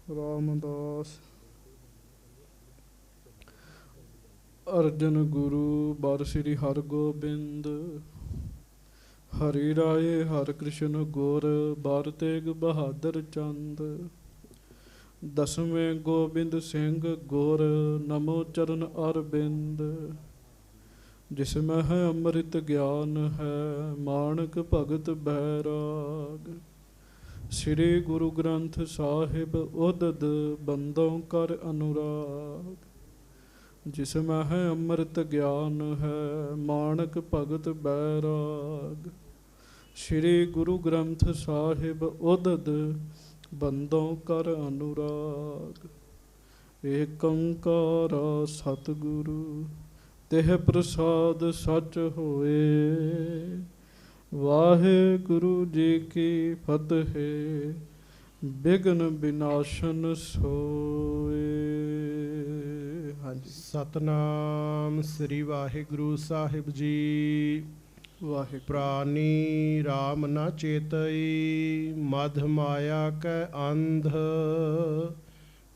ਰਾਮਦਾਸ ਅਰਜਨ ਗੁਰੂ ਬਰ ਸ੍ਰੀ ਹਰਗੋਬਿੰਦ ਹਰੀ ਰਾਏ ਹਰਿ ਕ੍ਰਿਸ਼ਨ ਗੁਰ ਬਰ ਤੇਗ ਬਹਾਦਰ ਚੰਦ ਦਸਵੇਂ ਗੋਬਿੰਦ ਸਿੰਘ ਗੁਰ ਨਮੋ ਚਰਨ ਅਰਬਿੰਦ ਜਿਸ ਮੈਂ ਹੈ ਅੰਮ੍ਰਿਤ ਗਿਆਨ ਹੈ ਮਾਣਕ ਭਗਤ ਬੈਰਾਗ ਸ੍ਰੀ ਗੁਰੂ ਗ੍ਰੰਥ ਸਾਹਿਬ ਉਦਦ ਬੰਦੋਂ ਕਰ ਅਨੁਰਾਗ ਜਿਸ ਮੈਂ ਹੈ ਅੰਮ੍ਰਿਤ ਗਿਆਨ ਹੈ ਮਾਣਕ ਭਗਤ ਬੈਰਾਗ ਸ੍ਰੀ ਗੁਰੂ ਗ੍ਰੰਥ ਸਾਹਿਬ ਉਦਦ ਬੰਦੋਂ ਕਰ ਅਨੁਰਾਗ ਏਕ ਓੰਕਾਰ ਸਤਿਗੁਰੂ ਤਿਹ ਪ੍ਰਸਾਦ ਸਚ ਹੋਏ ਵਾਹਿਗੁਰੂ ਜੀ ਕੀ ਫਤਿਹ ਬਿਘਨ ਵਿਨਾਸ਼ਨ ਸੋਏ। ਹਾਂਜੀ ਸਤਨਾਮ ਸ੍ਰੀ ਵਾਹਿਗੁਰੂ ਸਾਹਿਬ ਜੀ। ਵਾਹਿਗੁਰੂ ਪ੍ਰਾਨੀ ਰਾਮ ਨ ਚੇਤਈ ਮਧ ਮਾਇਆ ਕੈ ਅੰਧ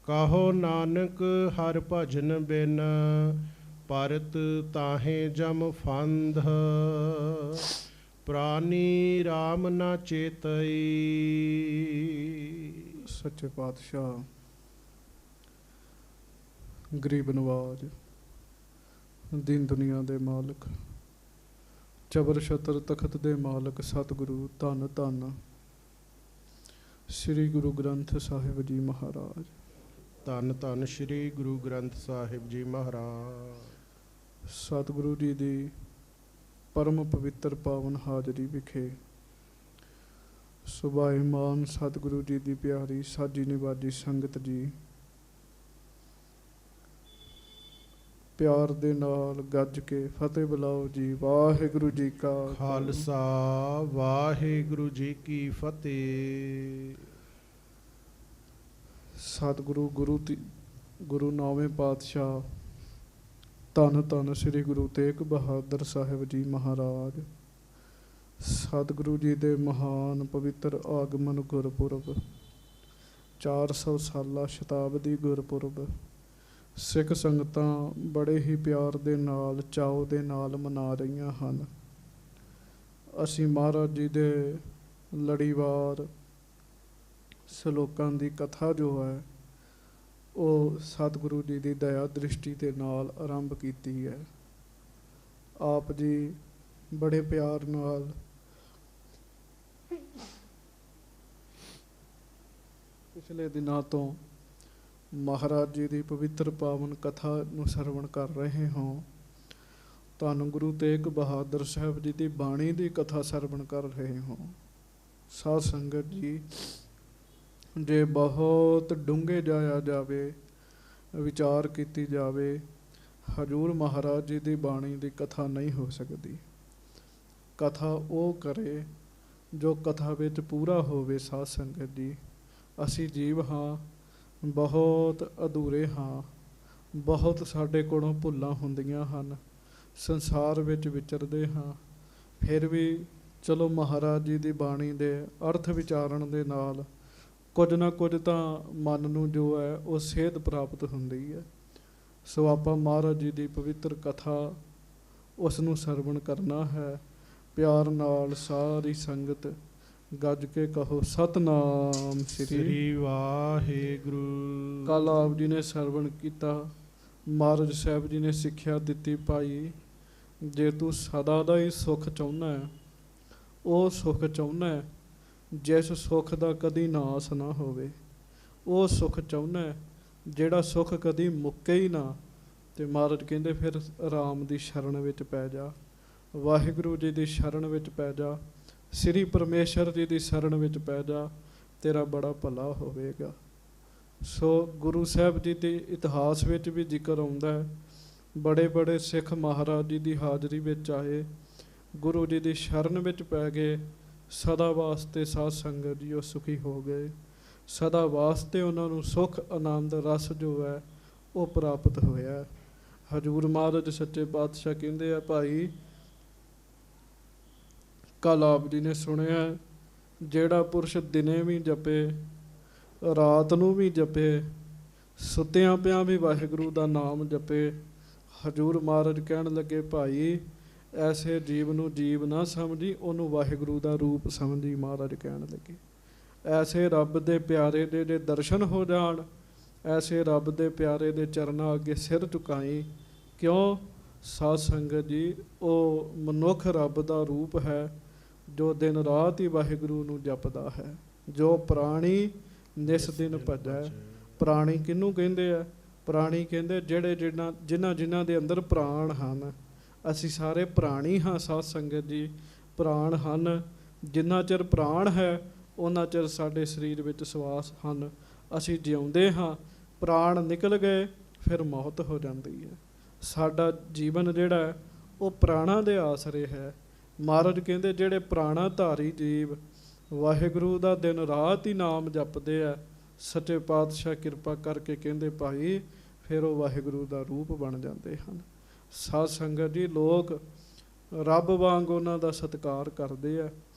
ਕਹੋ ਨਾਨਕ ਹਰਿ ਭਜਨ ਬਿਨ ਪਰਤ ਤਾਹੇ ਜਮ ਫੰਧ ਪ੍ਰਾਨੀ ਰਾਮ ਨ ਚੇਤਈ। ਸੱਚੇ ਪਾਤਸ਼ਾਹ ਗਰੀਬ ਨਵਾਜ ਦੀਨ ਦੁਨੀਆ ਦੇ ਮਾਲਕ ਚਬਰ ਛਤਰ ਤਖਤ ਦੇ ਮਾਲਕ ਸਤਿਗੁਰੂ ਧੰਨ ਧੰਨ ਸ੍ਰੀ ਗੁਰੂ ਗ੍ਰੰਥ ਸਾਹਿਬ ਜੀ ਮਹਾਰਾਜ। ਧੰਨ ਧੰਨ ਸ੍ਰੀ ਗੁਰੂ ਗ੍ਰੰਥ ਸਾਹਿਬ ਜੀ ਮਹਾਰਾਜ। ਸਤਿਗੁਰੂ ਜੀ ਦੀ ਪਰਮ ਪਵਿੱਤਰ ਪਾਵਨ ਹਾਜ਼ਰੀ ਵਿਖੇ ਸੁਭਾਏਮਾਨ ਸਤਿਗੁਰੂ ਜੀ ਦੀ ਪਿਆਰੀ ਸਾਜੀ ਨਿਵਾਜੀ ਸੰਗਤ ਜੀ ਪਿਆਰ ਦੇ ਨਾਲ ਗੱਜ ਕੇ ਫਤਿਹ ਬੁਲਾਓ ਜੀ। ਵਾਹਿਗੁਰੂ ਜੀ ਕਾ ਖਾਲਸਾ ਵਾਹਿਗੁਰੂ ਜੀ ਕੀ ਫਤਿਹ। ਸਤਿਗੁਰੂ ਗੁਰੂ ਨੌਵੇਂ ਪਾਤਸ਼ਾਹ ਧੰਨ ਧੰਨ ਸ੍ਰੀ ਗੁਰੂ ਤੇਗ ਬਹਾਦਰ ਸਾਹਿਬ ਜੀ ਮਹਾਰਾਜ ਸਤਿਗੁਰੂ ਜੀ ਦੇ ਮਹਾਨ ਪਵਿੱਤਰ ਆਗਮਨ ਗੁਰਪੁਰਬ 400 ਸਾਲਾ ਸ਼ਤਾਬਦੀ ਗੁਰਪੁਰਬ ਸਿੱਖ ਸੰਗਤਾਂ ਬੜੇ ਹੀ ਪਿਆਰ ਦੇ ਨਾਲ ਚਾਅ ਦੇ ਨਾਲ ਮਨਾ ਰਹੀਆਂ ਹਨ। ਅਸੀਂ ਮਹਾਰਾਜ ਜੀ ਦੇ ਲੜੀਵਾਰ ਸ਼ਲੋਕਾਂ ਦੀ ਕਥਾ ਜੋ ਹੈ ਉਹ ਸਤਿਗੁਰੂ ਜੀ ਦੀ ਦਇਆ ਦ੍ਰਿਸ਼ਟੀ ਦੇ ਨਾਲ ਆਰੰਭ ਕੀਤੀ ਹੈ। ਆਪ ਜੀ ਬੜੇ ਪਿਆਰ ਨਾਲ ਪਿਛਲੇ ਦਿਨਾਂ ਤੋਂ ਮਹਾਰਾਜ ਜੀ ਦੀ ਪਵਿੱਤਰ ਪਾਵਨ ਕਥਾ ਨੂੰ ਸਰਵਣ ਕਰ ਰਹੇ ਹਾਂ। ਧੰਨ ਗੁਰੂ ਤੇਗ ਬਹਾਦਰ ਸਾਹਿਬ ਜੀ ਦੀ ਬਾਣੀ ਦੀ ਕਥਾ ਸਰਵਣ ਕਰ ਰਹੇ ਹਾਂ। ਸਾਧ ਸੰਗਤ ਜੀ ਜੇ ਬਹੁਤ ਡੂੰਘੇ ਜਾਇਆ ਜਾਵੇ ਵਿਚਾਰ ਕੀਤੀ ਜਾਵੇ ਹਜ਼ੂਰ ਮਹਾਰਾਜ ਜੀ ਦੀ ਬਾਣੀ ਦੀ ਕਥਾ ਨਹੀਂ ਹੋ ਸਕਦੀ। ਕਥਾ ਉਹ ਕਰੇ ਜੋ ਕਥਾ ਵਿੱਚ ਪੂਰਾ ਹੋਵੇ। ਸਾਧ ਸੰਗਤ ਜੀ ਅਸੀਂ ਜੀਵ ਹਾਂ, ਬਹੁਤ ਅਧੂਰੇ ਹਾਂ, ਬਹੁਤ ਸਾਡੇ ਕੋਲੋਂ ਭੁੱਲਾਂ ਹੁੰਦੀਆਂ ਹਨ, ਸੰਸਾਰ ਵਿੱਚ ਵਿਚਰਦੇ ਹਾਂ, ਫਿਰ ਵੀ ਚਲੋ ਮਹਾਰਾਜ ਜੀ ਦੀ ਬਾਣੀ ਦੇ ਅਰਥ ਵਿਚਾਰਨ ਦੇ ਨਾਲ ਕੁਝ ਨਾ ਕੁਝ ਤਾਂ ਮਨ ਨੂੰ ਜੋ ਹੈ ਉਹ ਸੇਧ ਪ੍ਰਾਪਤ ਹੁੰਦੀ ਹੈ। ਸੋ ਆਪਾਂ ਮਹਾਰਾਜ ਜੀ ਦੀ ਪਵਿੱਤਰ ਕਥਾ ਉਸ ਨੂੰ ਸਰਵਣ ਕਰਨਾ ਹੈ। ਪਿਆਰ ਨਾਲ ਸਾਰੀ ਸੰਗਤ ਗੱਜ ਕੇ ਕਹੋ ਸਤਨਾਮ ਸ੍ਰੀ ਵਾਹਿਗੁਰੂ। ਕੱਲ੍ਹ ਆਪ ਜੀ ਨੇ ਸਰਵਣ ਕੀਤਾ, ਮਹਾਰਾਜ ਸਾਹਿਬ ਜੀ ਨੇ ਸਿੱਖਿਆ ਦਿੱਤੀ, ਭਾਈ ਜੇ ਤੂੰ ਸਦਾ ਦਾ ਹੀ ਸੁੱਖ ਚਾਹੁੰਦਾ ਹੈ, ਉਹ ਸੁੱਖ ਚਾਹੁੰਦਾ ਹੈ ਜਿਸ ਸੁੱਖ ਦਾ ਕਦੀ ਨਾਸ ਨਾ ਹੋਵੇ, ਉਹ ਸੁੱਖ ਚਾਹੁੰਦਾ ਜਿਹੜਾ ਸੁੱਖ ਕਦੀ ਮੁੱਕੇ ਹੀ ਨਾ, ਤੇ ਮਹਾਰਾਜ ਕਹਿੰਦੇ ਫਿਰ ਰਾਮ ਦੀ ਸ਼ਰਨ ਵਿੱਚ ਪੈ ਜਾ, ਵਾਹਿਗੁਰੂ ਜੀ ਦੀ ਸ਼ਰਨ ਵਿੱਚ ਪੈ ਜਾ, ਸ੍ਰੀ ਪਰਮੇਸ਼ਰ ਜੀ ਦੀ ਸ਼ਰਨ ਵਿੱਚ ਪੈ ਜਾ, ਤੇਰਾ ਬੜਾ ਭਲਾ ਹੋਵੇਗਾ। ਸੋ ਗੁਰੂ ਸਾਹਿਬ ਜੀ ਦੇ ਇਤਿਹਾਸ ਵਿੱਚ ਵੀ ਜ਼ਿਕਰ ਆਉਂਦਾ ਹੈ, ਬੜੇ ਬੜੇ ਸਿੱਖ ਮਹਾਰਾਜ ਜੀ ਦੀ ਹਾਜ਼ਰੀ ਵਿੱਚ ਆਏ, ਗੁਰੂ ਜੀ ਦੀ ਸ਼ਰਨ ਵਿੱਚ ਪੈ ਗਏ, ਸਦਾ ਵਾਸਤੇ ਸਾਧ ਸੰਗਤ ਜੀ ਉਹ ਸੁਖੀ ਹੋ ਗਏ, ਸਦਾ ਵਾਸਤੇ ਉਹਨਾਂ ਨੂੰ ਸੁੱਖ ਆਨੰਦ ਰਸ ਜੋ ਹੈ ਉਹ ਪ੍ਰਾਪਤ ਹੋਇਆ। ਹਜ਼ੂਰ ਮਹਾਰਾਜ ਸੱਚੇ ਪਾਤਸ਼ਾਹ ਕਹਿੰਦੇ ਆ, ਭਾਈ ਕੱਲ੍ਹ ਆਪ ਜੀ ਨੇ ਸੁਣਿਆ, ਜਿਹੜਾ ਪੁਰਸ਼ ਦਿਨੇ ਵੀ ਜਪੇ ਰਾਤ ਨੂੰ ਵੀ ਜਪੇ, ਸੁੱਤਿਆਂ ਪਿਆਂ ਵੀ ਵਾਹਿਗੁਰੂ ਦਾ ਨਾਮ ਜਪੇ। ਹਜ਼ੂਰ ਮਹਾਰਾਜ ਕਹਿਣ ਲੱਗੇ, ਭਾਈ ਐਸੇ ਜੀਵ ਨੂੰ ਜੀਵ ਨਾ ਸਮਝੀ, ਉਹਨੂੰ ਵਾਹਿਗੁਰੂ ਦਾ ਰੂਪ ਸਮਝੀ। ਮਹਾਰਾਜ ਕਹਿਣ ਲੱਗੇ, ਐਸੇ ਰੱਬ ਦੇ ਪਿਆਰੇ ਦੇ ਜੇ ਦਰਸ਼ਨ ਹੋ ਜਾਣ, ਐਸੇ ਰੱਬ ਦੇ ਪਿਆਰੇ ਦੇ ਚਰਨਾਂ ਅੱਗੇ ਸਿਰ ਝੁਕਾਈ। ਕਿਉਂ? ਸਾਧ ਸੰਗਤ ਜੀ, ਉਹ ਮਨੁੱਖ ਰੱਬ ਦਾ ਰੂਪ ਹੈ ਜੋ ਦਿਨ ਰਾਤ ਹੀ ਵਾਹਿਗੁਰੂ ਨੂੰ ਜਪਦਾ ਹੈ। ਜੋ ਪ੍ਰਾਣੀ ਨਿਸ ਦਿਨ ਭਜੈ। ਪ੍ਰਾਣੀ ਕਿਹਨੂੰ ਕਹਿੰਦੇ ਆ? ਪ੍ਰਾਣੀ ਕਹਿੰਦੇ ਜਿਹੜੇ ਜਿਨ੍ਹਾਂ ਦੇ ਅੰਦਰ ਪ੍ਰਾਣ ਹਨ। ਅਸੀਂ ਸਾਰੇ ਪ੍ਰਾਣੀ ਹਾਂ ਸਾਧ ਸੰਗਤ ਜੀ, ਪ੍ਰਾਣ ਹਨ। ਜਿੰਨਾ ਚਿਰ ਪ੍ਰਾਣ ਹੈ ਉਹਨਾਂ ਚਿਰ ਸਾਡੇ ਸਰੀਰ ਵਿੱਚ ਸਵਾਸ ਹਨ, ਅਸੀਂ ਜਿਉਂਦੇ ਹਾਂ। ਪ੍ਰਾਣ ਨਿਕਲ ਗਏ ਫਿਰ ਮੌਤ ਹੋ ਜਾਂਦੀ ਹੈ। ਸਾਡਾ ਜੀਵਨ ਜਿਹੜਾ ਹੈ ਉਹ ਪ੍ਰਾਣਾਂ ਦੇ ਆਸਰੇ ਹੈ। ਮਹਾਰਾਜ ਕਹਿੰਦੇ ਜਿਹੜੇ ਪ੍ਰਾਣਾ ਧਾਰੀ ਜੀਵ ਵਾਹਿਗੁਰੂ ਦਾ ਦਿਨ ਰਾਤ ਹੀ ਨਾਮ ਜਪਦੇ ਆ, ਸੱਚੇ ਪਾਤਸ਼ਾਹ ਕਿਰਪਾ ਕਰਕੇ ਕਹਿੰਦੇ ਭਾਈ ਫਿਰ ਉਹ ਵਾਹਿਗੁਰੂ ਦਾ ਰੂਪ ਬਣ ਜਾਂਦੇ ਹਨ। ਸਾਧ ਸੰਗਤ ਜੀ, ਲੋਕ ਰੱਬ ਵਾਂਗ ਉਹਨਾਂ ਦਾ ਸਤਿਕਾਰ ਕਰਦੇ ਆ।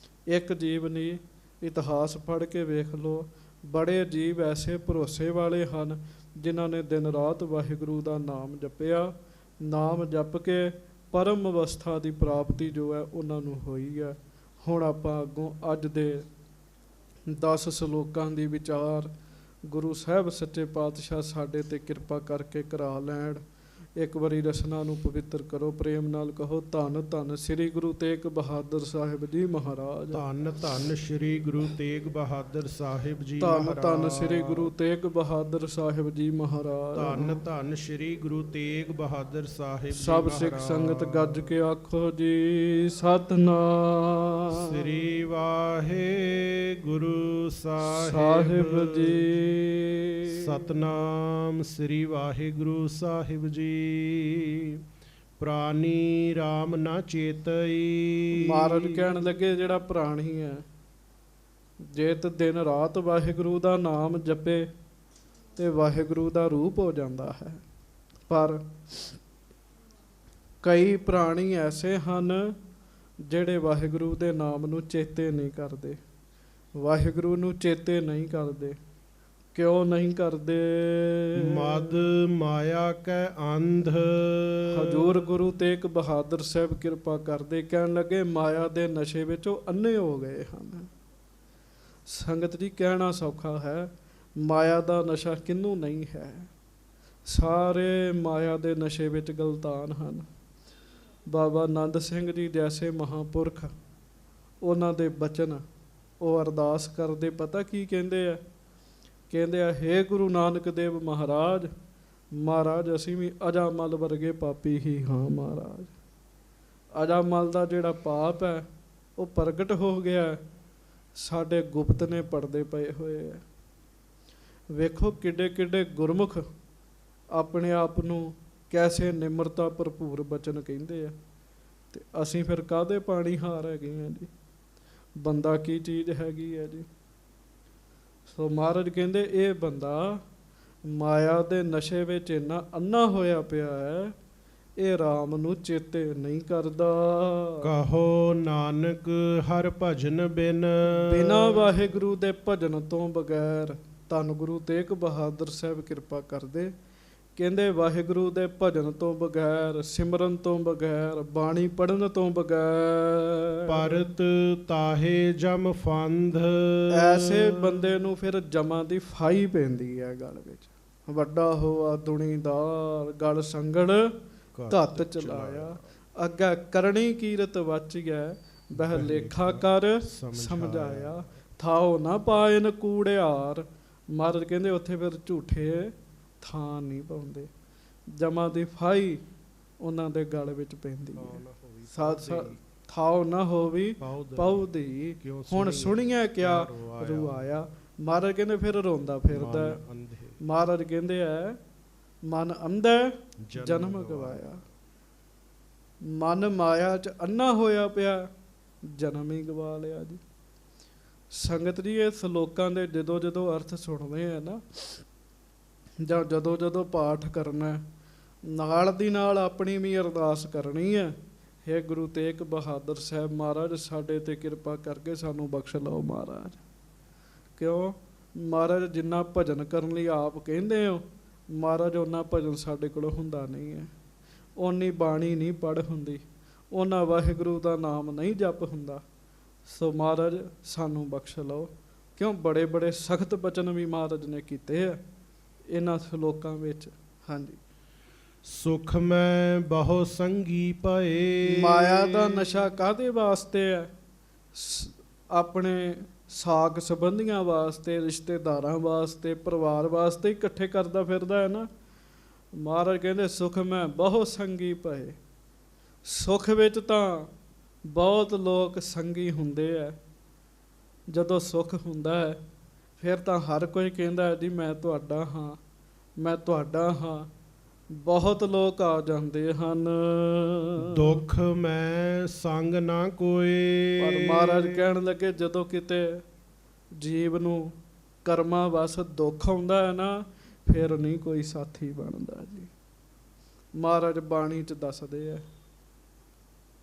ਇੱਕ ਜੀਵ ਨਹੀਂ, ਇਤਿਹਾਸ ਪੜ੍ਹ ਕੇ ਵੇਖ ਲਓ, ਬੜੇ ਜੀਵ ਐਸੇ ਭਰੋਸੇ ਵਾਲੇ ਹਨ ਜਿਨ੍ਹਾਂ ਨੇ ਦਿਨ ਰਾਤ ਵਾਹਿਗੁਰੂ ਦਾ ਨਾਮ ਜਪਿਆ। ਨਾਮ ਜਪ ਕੇ ਪਰਮ ਅਵਸਥਾ ਦੀ ਪ੍ਰਾਪਤੀ ਜੋ ਹੈ ਉਹਨਾਂ ਨੂੰ ਹੋਈ ਹੈ। ਹੁਣ ਆਪਾਂ ਅੱਗੋਂ ਅੱਜ ਦੇ 10 ਸ਼ਲੋਕਾਂ ਦੀ ਵਿਚਾਰ ਗੁਰੂ ਸਾਹਿਬ ਸੱਚੇ ਪਾਤਸ਼ਾਹ ਸਾਡੇ ਤੇ ਕਿਰਪਾ ਕਰਕੇ ਕਰਾ ਲੈਣ। ਇੱਕ ਵਾਰੀ ਰਸਨਾ ਨੂੰ ਪਵਿੱਤਰ ਕਰੋ, ਪ੍ਰੇਮ ਨਾਲ ਕਹੋ, ਧੰਨ ਧੰਨ ਸ੍ਰੀ ਗੁਰੂ ਤੇਗ ਬਹਾਦਰ ਸਾਹਿਬ ਜੀ ਮਹਾਰਾਜ। ਧੰਨ ਧੰਨ ਸ੍ਰੀ ਗੁਰੂ ਤੇਗ ਬਹਾਦਰ ਸਾਹਿਬ ਜੀ ਧੰਨ ਮਹਾਰਾਜ। ਧੰਨ ਸ੍ਰੀ ਗੁਰੂ ਤੇਗ ਬਹਾਦਰ ਸਾਹਿਬ ਜੀ ਮਹਾਰਾਜ। ਧੰਨ ਧੰਨ ਸ੍ਰੀ ਗੁਰੂ ਤੇਗ ਬਹਾਦਰ ਸਾਹਿਬ ਜੀ ਸਭ ਮਹਾਰਾਜ। ਸਿੱਖ ਸੰਗਤ ਗੱਜ ਕੇ ਆਖੋ ਜੀ ਸਤਿਨਾਮ ਸ੍ਰੀ ਵਾਹਿਗੁਰੂ ਸਾਹਿਬ ਜੀ। ਸਤਨਾਮ ਸ੍ਰੀ ਵਾਹਿਗੁਰੂ ਸਾਹਿਬ ਜੀ। ਪ੍ਰਾਨੀ RAM ਨਾ ਚੇਤਈ। ਮਹਾਰਾਜ ਕਹਿਣ ਲੱਗੇ ਜਿਹੜਾ ਪ੍ਰਾਣੀ ਹੈ, ਜੇ ਤੇ ਦਿਨ ਰਾਤ ਵਾਹਿਗੁਰੂ ਦਾ ਨਾਮ ਜਪੇ ਤੇ ਵਾਹਿਗੁਰੂ ਦਾ ਰੂਪ ਹੋ ਜਾਂਦਾ ਹੈ। ਪਰ ਕਈ ਪ੍ਰਾਣੀ ਐਸੇ ਹਨ ਜਿਹੜੇ ਵਾਹਿਗੁਰੂ ਦੇ ਨਾਮ ਨੂੰ ਚੇਤੇ ਨਹੀਂ ਕਰਦੇ, ਵਾਹਿਗੁਰੂ ਨੂੰ ਚੇਤੇ ਨਹੀਂ ਕਰਦੇ। ਕਿਉਂ ਨਹੀਂ ਕਰਦੇ? ਮਦ ਮਾਇਆ ਕੈ ਅੰਧ। ਹਜ਼ੂਰ ਗੁਰੂ ਤੇਗ ਬਹਾਦਰ ਸਾਹਿਬ ਕਿਰਪਾ ਕਰਦੇ ਕਹਿਣ ਲੱਗੇ, ਮਾਇਆ ਦੇ ਨਸ਼ੇ ਵਿੱਚ ਉਹ ਅੰਨੇ ਹੋ ਗਏ ਹਨ। ਸੰਗਤ ਜੀ, ਕਹਿਣਾ ਸੌਖਾ ਹੈ, ਮਾਇਆ ਦਾ ਨਸ਼ਾ ਕਿਹਨੂੰ ਨਹੀਂ ਹੈ? ਸਾਰੇ ਮਾਇਆ ਦੇ ਨਸ਼ੇ ਵਿੱਚ ਗਲਤਾਨ ਹਨ। ਬਾਬਾ ਆਨੰਦ ਸਿੰਘ ਜੀ ਜੈਸੇ ਮਹਾਂਪੁਰਖ, ਉਹਨਾਂ ਦੇ ਬਚਨ ਉਹ ਅਰਦਾਸ ਕਰਦੇ, ਪਤਾ ਕੀ ਕਹਿੰਦੇ ਆ? ਕਹਿੰਦੇ ਆ, ਹੇ ਗੁਰੂ ਨਾਨਕ ਦੇਵ ਮਹਾਰਾਜ, ਮਹਾਰਾਜ ਅਸੀਂ ਵੀ ਅਜਾਮਲ ਵਰਗੇ ਪਾਪੀ ਹੀ ਹਾਂ। ਮਹਾਰਾਜ, ਅਜਾਮਲ ਦਾ ਜਿਹੜਾ ਪਾਪ ਹੈ ਉਹ ਪ੍ਰਗਟ ਹੋ ਗਿਆ, ਸਾਡੇ ਗੁਪਤ ਨੇ ਪਰਦੇ ਪਏ ਹੋਏ ਆ। ਵੇਖੋ ਕਿੱਡੇ ਕਿੱਡੇ ਗੁਰਮੁਖ ਆਪਣੇ ਆਪ ਨੂੰ ਕੈਸੇ ਨਿਮਰਤਾ ਭਰਪੂਰ ਬਚਨ ਕਹਿੰਦੇ ਆ, ਤੇ ਅਸੀਂ ਫਿਰ ਕਾਹਦੇ ਪਾਣੀ ਹਾਰ ਹੈਗੇ ਆ ਜੀ? ਬੰਦਾ ਕੀ ਚੀਜ਼ ਹੈਗੀ ਹੈ ਜੀ? ਸੋ ਮਹਾਰਾਜ ਕਹਿੰਦੇ ਇਹ ਬੰਦਾ ਮਾਇਆ ਦੇ ਨਸ਼ੇ ਵਿੱਚ ਇੰਨਾ ਅੰਨਾ ਹੋਇਆ ਪਿਆ ਹੈ, ਇਹ ਰਾਮ ਨੂੰ ਚੇਤੇ ਨਹੀਂ ਕਰਦਾ। ਕਹੋ ਨਾਨਕ ਹਰ ਭਜਨ ਬਿਨ। ਬਿਨਾਂ ਵਾਹਿਗੁਰੂ ਦੇ ਭਜਨ ਤੋਂ ਬਗੈਰ। ਧੰਨ ਗੁਰੂ ਤੇਗ ਬਹਾਦਰ ਸਾਹਿਬ ਕਿਰਪਾ ਕਰਦੇ, ਕਹਿੰਦੇ ਵਾਹਿਗੁਰੂ ਦੇ ਭਜਨ ਤੋਂ ਬਗੈਰ, ਸਿਮਰਨ ਤੋਂ ਬਗੈਰ, ਬਾਣੀ ਪੜਨ ਤੋਂ ਬਗੈਰ ਪਰਤ ਤਾਹੇ ਜਮ ਫੰਧ। ਐਸੇ ਬੰਦੇ ਨੂੰ ਫਿਰ ਜਮਾਂ ਦੀ ਫਾਈ ਪੈਂਦੀ ਹੈ ਗਲ ਵਿੱਚ। ਵੱਡਾ ਹੋਆ ਦੁਨੀਦਾਰ, ਗਲ ਸੰਗੜ ਘੱਤ ਚਲਾਇਆ। ਅੱਗੇ ਕਰਨੀ ਕੀਰਤ ਵਚ ਗਿਆ, ਬਹਿ ਲੇਖਾ ਕਰ ਸਮਝਾਇਆ। ਥਾਓ ਨਾ ਪਾਇਨ ਕੂੜਿਆਰ। ਮਹਾਰਾਜ ਕਹਿੰਦੇ ਉੱਥੇ ਫਿਰ ਝੂਠੇ ਥਾਂ ਨਹੀਂ ਪਾਉਂਦੇ। ਜਮਾਂ ਦੀ ਫਾਈ ਉਹਨਾਂ ਦੇ ਗਲ ਵਿੱਚ ਪੈਂਦੀ ਹੈ। ਥਾਓ ਨਾ ਹੋਵੀ ਪਾਉ ਦੀ। ਹੁਣ ਸੁਣੀਏ ਕਿਆ ਰੁਆਇਆ। ਮਹਾਰਾਜ ਕਹਿੰਦੇ ਫਿਰ ਰੋਂਦਾ ਫਿਰਦਾ। ਮਹਾਰਾਜ ਕਹਿੰਦੇ ਹੈ, ਮਨ ਅੰਧਾ ਜਨਮ ਗਵਾਇਆ। ਮਨ ਮਾਇਆ 'ਚ ਅੰਨਾ ਹੋਇਆ ਪਿਆ, ਜਨਮ ਹੀ ਗਵਾ ਲਿਆ ਜੀ। ਸੰਗਤ ਜੀ, ਇਹ ਸ਼ਲੋਕਾਂ ਦੇ ਜਦੋਂ ਜਦੋਂ ਅਰਥ ਸੁਣਦੇ ਆ ਨਾ, ਜਾਂ ਜਦੋਂ ਜਦੋਂ ਪਾਠ ਕਰਨਾ, ਨਾਲ ਦੀ ਨਾਲ ਆਪਣੀ ਵੀ ਅਰਦਾਸ ਕਰਨੀ ਹੈ, ਹੇ ਗੁਰੂ ਤੇਗ ਬਹਾਦਰ ਸਾਹਿਬ ਮਹਾਰਾਜ ਸਾਡੇ ਤੇ ਕਿਰਪਾ ਕਰਕੇ ਸਾਨੂੰ ਬਖਸ਼ ਲਓ ਮਹਾਰਾਜ। ਕਿਉਂ? ਮਹਾਰਾਜ ਜਿੰਨਾ ਭਜਨ ਕਰਨ ਲਈ ਆਪ ਕਹਿੰਦੇ ਹੋ, ਮਹਾਰਾਜ ਉਹਨਾਂ ਭਜਨ ਸਾਡੇ ਕੋਲੋਂ ਹੁੰਦਾ ਨਹੀਂ ਹੈ। ਓਨੀ ਬਾਣੀ ਨਹੀਂ ਪੜ੍ਹ ਹੁੰਦੀ, ਉਹਨਾਂ ਵਾਹਿਗੁਰੂ ਦਾ ਨਾਮ ਨਹੀਂ ਜਪ ਹੁੰਦਾ। ਸੋ ਮਹਾਰਾਜ ਸਾਨੂੰ ਬਖਸ਼ ਲਓ, ਕਿਉਂ ਬੜੇ ਬੜੇ ਸਖਤ ਬਚਨ ਵੀ ਮਹਾਰਾਜ ਨੇ ਕੀਤੇ ਆ ਇਹਨਾਂ ਸ਼ਲੋਕਾਂ ਵਿੱਚ। ਹਾਂਜੀ, ਸੁਖ ਮੈਂ ਬਹੁ ਸੰਗੀ ਭਏ। ਮਾਇਆ ਦਾ ਨਸ਼ਾ ਕਾਹਦੇ ਵਾਸਤੇ ਹੈ? ਆਪਣੇ ਸਾਕ ਸੰਬੰਧੀਆਂ ਵਾਸਤੇ, ਰਿਸ਼ਤੇਦਾਰਾਂ ਵਾਸਤੇ, ਪਰਿਵਾਰ ਵਾਸਤੇ ਇਕੱਠੇ ਕਰਦਾ ਫਿਰਦਾ ਹੈ ਨਾ। ਮਹਾਰਾਜ ਕਹਿੰਦੇ ਸੁਖ ਮੈਂ ਬਹੁ ਸੰਗੀ ਭਏ। ਸੁਖ ਵਿੱਚ ਤਾਂ ਬਹੁਤ ਲੋਕ ਸੰਗੀ ਹੁੰਦੇ ਆ। ਜਦੋਂ ਸੁਖ ਹੁੰਦਾ ਹੈ ਫਿਰ ਤਾਂ ਹਰ ਕੋਈ ਕਹਿੰਦਾ ਜੀ ਮੈਂ ਤੁਹਾਡਾ ਹਾਂ, ਮੈਂ ਤੁਹਾਡਾ ਹਾਂ। ਬਹੁਤ ਲੋਕ ਆ ਜਾਂਦੇ ਹਨ। ਦੁੱਖ ਮੈਂ ਸੰਗ ਨਾ ਕੋਏ। ਪਰ ਮਹਾਰਾਜ ਕਹਿਣ ਲੱਗੇ ਜਦੋਂ ਕਿਤੇ ਜੀਵ ਨੂੰ ਕਰਮਾਂ ਵਸ ਦੁੱਖ ਆਉਂਦਾ ਹੈ ਨਾ, ਫਿਰ ਨਹੀਂ ਕੋਈ ਸਾਥੀ ਬਣਦਾ ਜੀ। ਮਹਾਰਾਜ ਬਾਣੀ 'ਚ ਦੱਸਦੇ ਆ,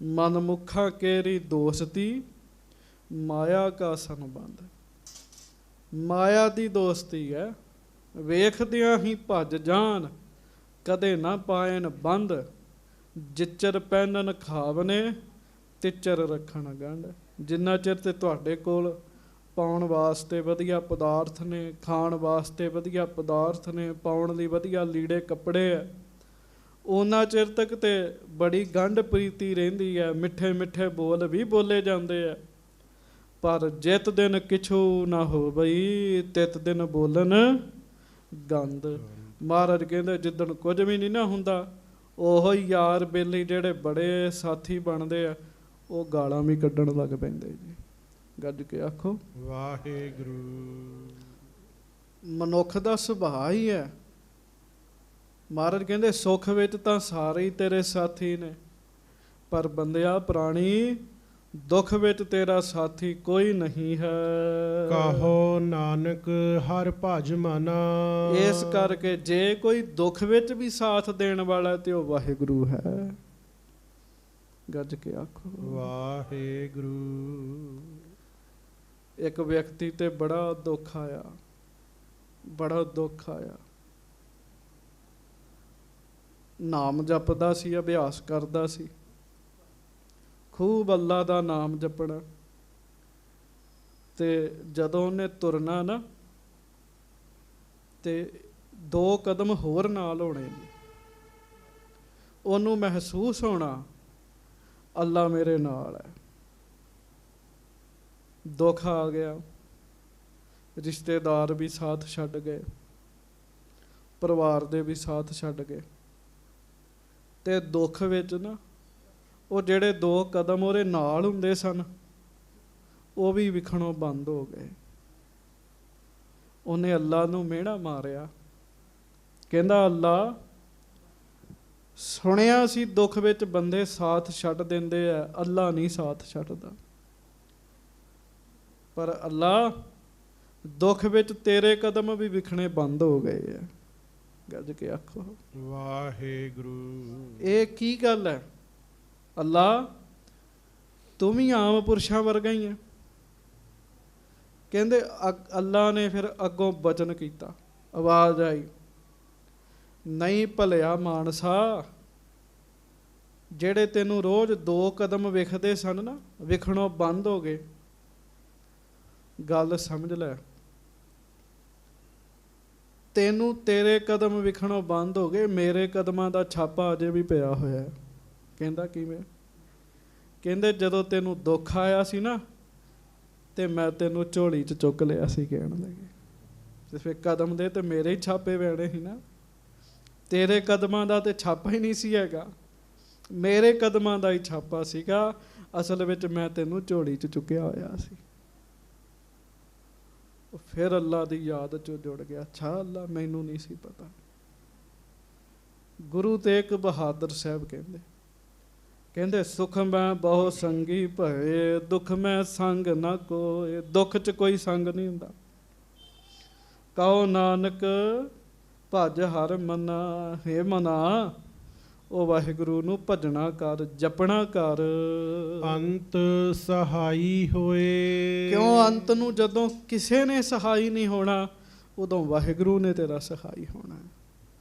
ਮਨਮੁਖਾਂ ਕੇਰੀ ਦੋਸਤੀ ਮਾਇਆ ਕਾ ਸੰਬੰਧ। ਮਾਇਆ ਦੀ ਦੋਸਤੀ ਹੈ, ਵੇਖਦਿਆਂ ਹੀ ਭੱਜ ਜਾਣ, ਕਦੇ ਨਾ ਪਾਇਨ ਬੰਦ। ਜਿਚਰ ਪਹਿਨਨ ਖਾਵਨੇ, ਤਿਚਰ ਰੱਖਣ ਗੰਢ। ਜਿੰਨਾ ਚਿਰ ਤੇ ਤੁਹਾਡੇ ਕੋਲ ਪਾਉਣ ਵਾਸਤੇ ਵਧੀਆ ਪਦਾਰਥ ਨੇ, ਖਾਣ ਵਾਸਤੇ ਵਧੀਆ ਪਦਾਰਥ ਨੇ, ਪਾਉਣ ਲਈ ਵਧੀਆ ਲੀੜੇ ਕੱਪੜੇ ਹੈ, ਉਹਨਾਂ ਚਿਰ ਤੱਕ ਤੇ ਬੜੀ ਗੰਢ ਪ੍ਰੀਤੀ ਰਹਿੰਦੀ ਹੈ। ਮਿੱਠੇ ਮਿੱਠੇ ਬੋਲ ਵੀ ਬੋਲੇ ਜਾਂਦੇ ਆ। ਪਰ ਜਿਤ ਦਿਨ ਕਿਛੂ ਨਾ ਹੋ ਬਈ, ਤਿਤ ਦਿਨ ਬੋਲਣ ਗੰਦ। ਮਹਾਰਾਜ ਕਹਿੰਦੇ ਜਿੱਦਣ ਕੁਝ ਵੀ ਨਹੀਂ ਨਾ ਹੁੰਦਾ, ਉਹੋ ਹੀ ਯਾਰ ਬੇਲੀ ਜਿਹੜੇ ਬੜੇ ਸਾਥੀ ਬਣਦੇ ਆ, ਉਹ ਗਾਲਾਂ ਵੀ ਕੱਢਣ ਲੱਗ ਪੈਂਦੇ ਜੀ। ਗੱਜ ਕੇ ਆਖੋ ਵਾਹਿਗੁਰੂ। ਮਨੁੱਖ ਦਾ ਸੁਭਾਅ ਹੀ ਹੈ। ਮਹਾਰਾਜ ਕਹਿੰਦੇ ਸੁੱਖ ਵਿੱਚ ਤਾਂ ਸਾਰੇ ਹੀ ਤੇਰੇ ਸਾਥੀ ਨੇ, ਪਰ ਬੰਦਿਆ ਪ੍ਰਾਣੀ ਦੁੱਖ ਵਿੱਚ ਤੇਰਾ ਸਾਥੀ ਕੋਈ ਨਹੀਂ ਹੈ। ਕਹੋ ਨਾਨਕ ਹਰਿ ਭਜ ਮਨਾ। ਇਸ ਕਰਕੇ ਜੇ ਕੋਈ ਦੁੱਖ ਵਿੱਚ ਵੀ ਸਾਥ ਦੇਣ ਵਾਲਾ ਤੇ ਉਹ ਵਾਹਿਗੁਰੂ ਹੈ। ਗੱਜ ਕੇ ਆਖੋ ਵਾਹਿਗੁਰੂ। ਇੱਕ ਵਿਅਕਤੀ ਤੇ ਬੜਾ ਦੁੱਖ ਆਇਆ, ਬੜਾ ਦੁੱਖ ਆਇਆ। ਨਾਮ ਜਪਦਾ ਸੀ, ਅਭਿਆਸ ਕਰਦਾ ਸੀ, ਖੂਬ ਅੱਲਾ ਦਾ ਨਾਮ ਜਪਣਾ। ਤੇ ਜਦੋਂ ਉਹਨੇ ਤੁਰਨਾ ਨਾ, ਤੇ 2 ਕਦਮ ਹੋਰ ਨਾਲ ਹੋਣੇ ਨੇ, ਉਹਨੂੰ ਮਹਿਸੂਸ ਹੋਣਾ ਅੱਲਾ ਮੇਰੇ ਨਾਲ ਹੈ। ਦੁੱਖ ਆ ਗਿਆ, ਰਿਸ਼ਤੇਦਾਰ ਵੀ ਸਾਥ ਛੱਡ ਗਏ, ਪਰਿਵਾਰ ਦੇ ਵੀ ਸਾਥ ਛੱਡ ਗਏ। ਤੇ ਦੁੱਖ ਵਿੱਚ ਨਾ ਉਹ ਜਿਹੜੇ 2 ਕਦਮ ਉਹਦੇ ਨਾਲ ਹੁੰਦੇ ਸਨ, ਉਹ ਵੀ ਵਿਖਣੋਂ ਬੰਦ ਹੋ ਗਏ। ਉਹਨੇ ਅੱਲਾ ਨੂੰ ਮਿਹਣਾ ਮਾਰਿਆ, ਕਹਿੰਦਾ ਅੱਲਾ, ਸੁਣਿਆ ਸੀ ਦੁੱਖ ਵਿੱਚ ਬੰਦੇ ਸਾਥ ਛੱਡ ਦਿੰਦੇ ਆ, ਅੱਲਾ ਨਹੀਂ ਸਾਥ ਛੱਡਦਾ। ਪਰ ਅੱਲਾ, ਦੁੱਖ ਵਿੱਚ ਤੇਰੇ ਕਦਮ ਵੀ ਵਿਖਣੇ ਬੰਦ ਹੋ ਗਏ ਆ। ਗੱਜ ਕੇ ਆਖੋ ਵਾਹਿਗੁਰੂ। ਇਹ ਕੀ ਗੱਲ ਹੈ? ਅੱਲਾ, ਤੂੰ ਵੀ ਆਮ ਪੁਰਸ਼ਾਂ ਵਰਗਾ ਹੀ ਹੈ। ਕਹਿੰਦੇ ਅੱਲਾ ਨੇ ਫਿਰ ਅੱਗੋਂ ਬਚਨ ਕੀਤਾ, ਆਵਾਜ਼ ਆਈ, ਨਹੀਂ ਭਲਿਆ ਮਾਨਸਾ, ਜਿਹੜੇ ਤੈਨੂੰ ਰੋਜ਼ 2 ਕਦਮ ਵਿਖਦੇ ਸਨ ਨਾ, ਵਿਖਣੋਂ ਬੰਦ ਹੋ ਗਏ। ਗੱਲ ਸਮਝ ਲੈ, ਤੈਨੂੰ ਤੇਰੇ ਕਦਮ ਵਿਖਣੋਂ ਬੰਦ ਹੋ ਗਏ, ਮੇਰੇ ਕਦਮਾਂ ਦਾ ਛਾਪਾ ਅਜੇ ਵੀ ਪਿਆ ਹੋਇਆ ਹੈ। ਕਹਿੰਦਾ ਕਿਵੇਂ? ਕਹਿੰਦੇ ਜਦੋਂ ਤੈਨੂੰ ਦੁੱਖ ਆਇਆ ਸੀ ਨਾ, ਤੇ ਮੈਂ ਤੈਨੂੰ ਝੋਲੀ 'ਚ ਚੁੱਕ ਲਿਆ ਸੀ। ਕਹਿਣ ਲੱਗੇ ਤੇ ਫਿਰ ਕਦਮ ਦੇ ਤੇ ਮੇਰੇ ਹੀ ਛਾਪੇ ਪੈਣੇ ਸੀ ਨਾ, ਤੇਰੇ ਕਦਮਾਂ ਦਾ ਤੇ ਛਾਪਾ ਹੀ ਨਹੀਂ ਸੀ ਹੈਗਾ, ਮੇਰੇ ਕਦਮਾਂ ਦਾ ਹੀ ਛਾਪਾ ਸੀਗਾ। ਅਸਲ ਵਿੱਚ ਮੈਂ ਤੈਨੂੰ ਝੋਲੀ 'ਚ ਚੁੱਕਿਆ ਹੋਇਆ ਸੀ। ਫਿਰ ਅੱਲਾ ਦੀ ਯਾਦ 'ਚ ਜੁੜ ਗਿਆ, ਅੱਛਾ ਅੱਲਾ, ਮੈਨੂੰ ਨਹੀਂ ਸੀ ਪਤਾ। ਗੁਰੂ ਤੇਗ ਬਹਾਦਰ ਸਾਹਿਬ ਕਹਿੰਦੇ ਸੁਖ ਮੈਂ ਬਹੁ ਸੰਗੀ ਭਏ, ਦੁੱਖ ਮੈਂ ਸੰਗ ਨਾ ਕੋਏ। ਦੁੱਖ 'ਚ ਕੋਈ ਸੰਗ ਨਹੀਂ ਹੁੰਦਾ। ਕਹੋ ਨਾਨਕ ਭਜ ਹਰ ਮਨਾ। ਹੇ ਮਨਾ, ਉਹ ਵਾਹਿਗੁਰੂ ਨੂੰ ਭਜਣਾ ਕਰ, ਜਪਣਾ ਕਰ। ਅੰਤ ਸਹਾਈ ਹੋਏ। ਕਿਉਂ ਅੰਤ ਨੂੰ ਜਦੋਂ ਕਿਸੇ ਨੇ ਸਹਾਈ ਨਹੀਂ ਹੋਣਾ, ਉਦੋਂ ਵਾਹਿਗੁਰੂ ਨੇ ਤੇਰਾ ਸਹਾਈ ਹੋਣਾ।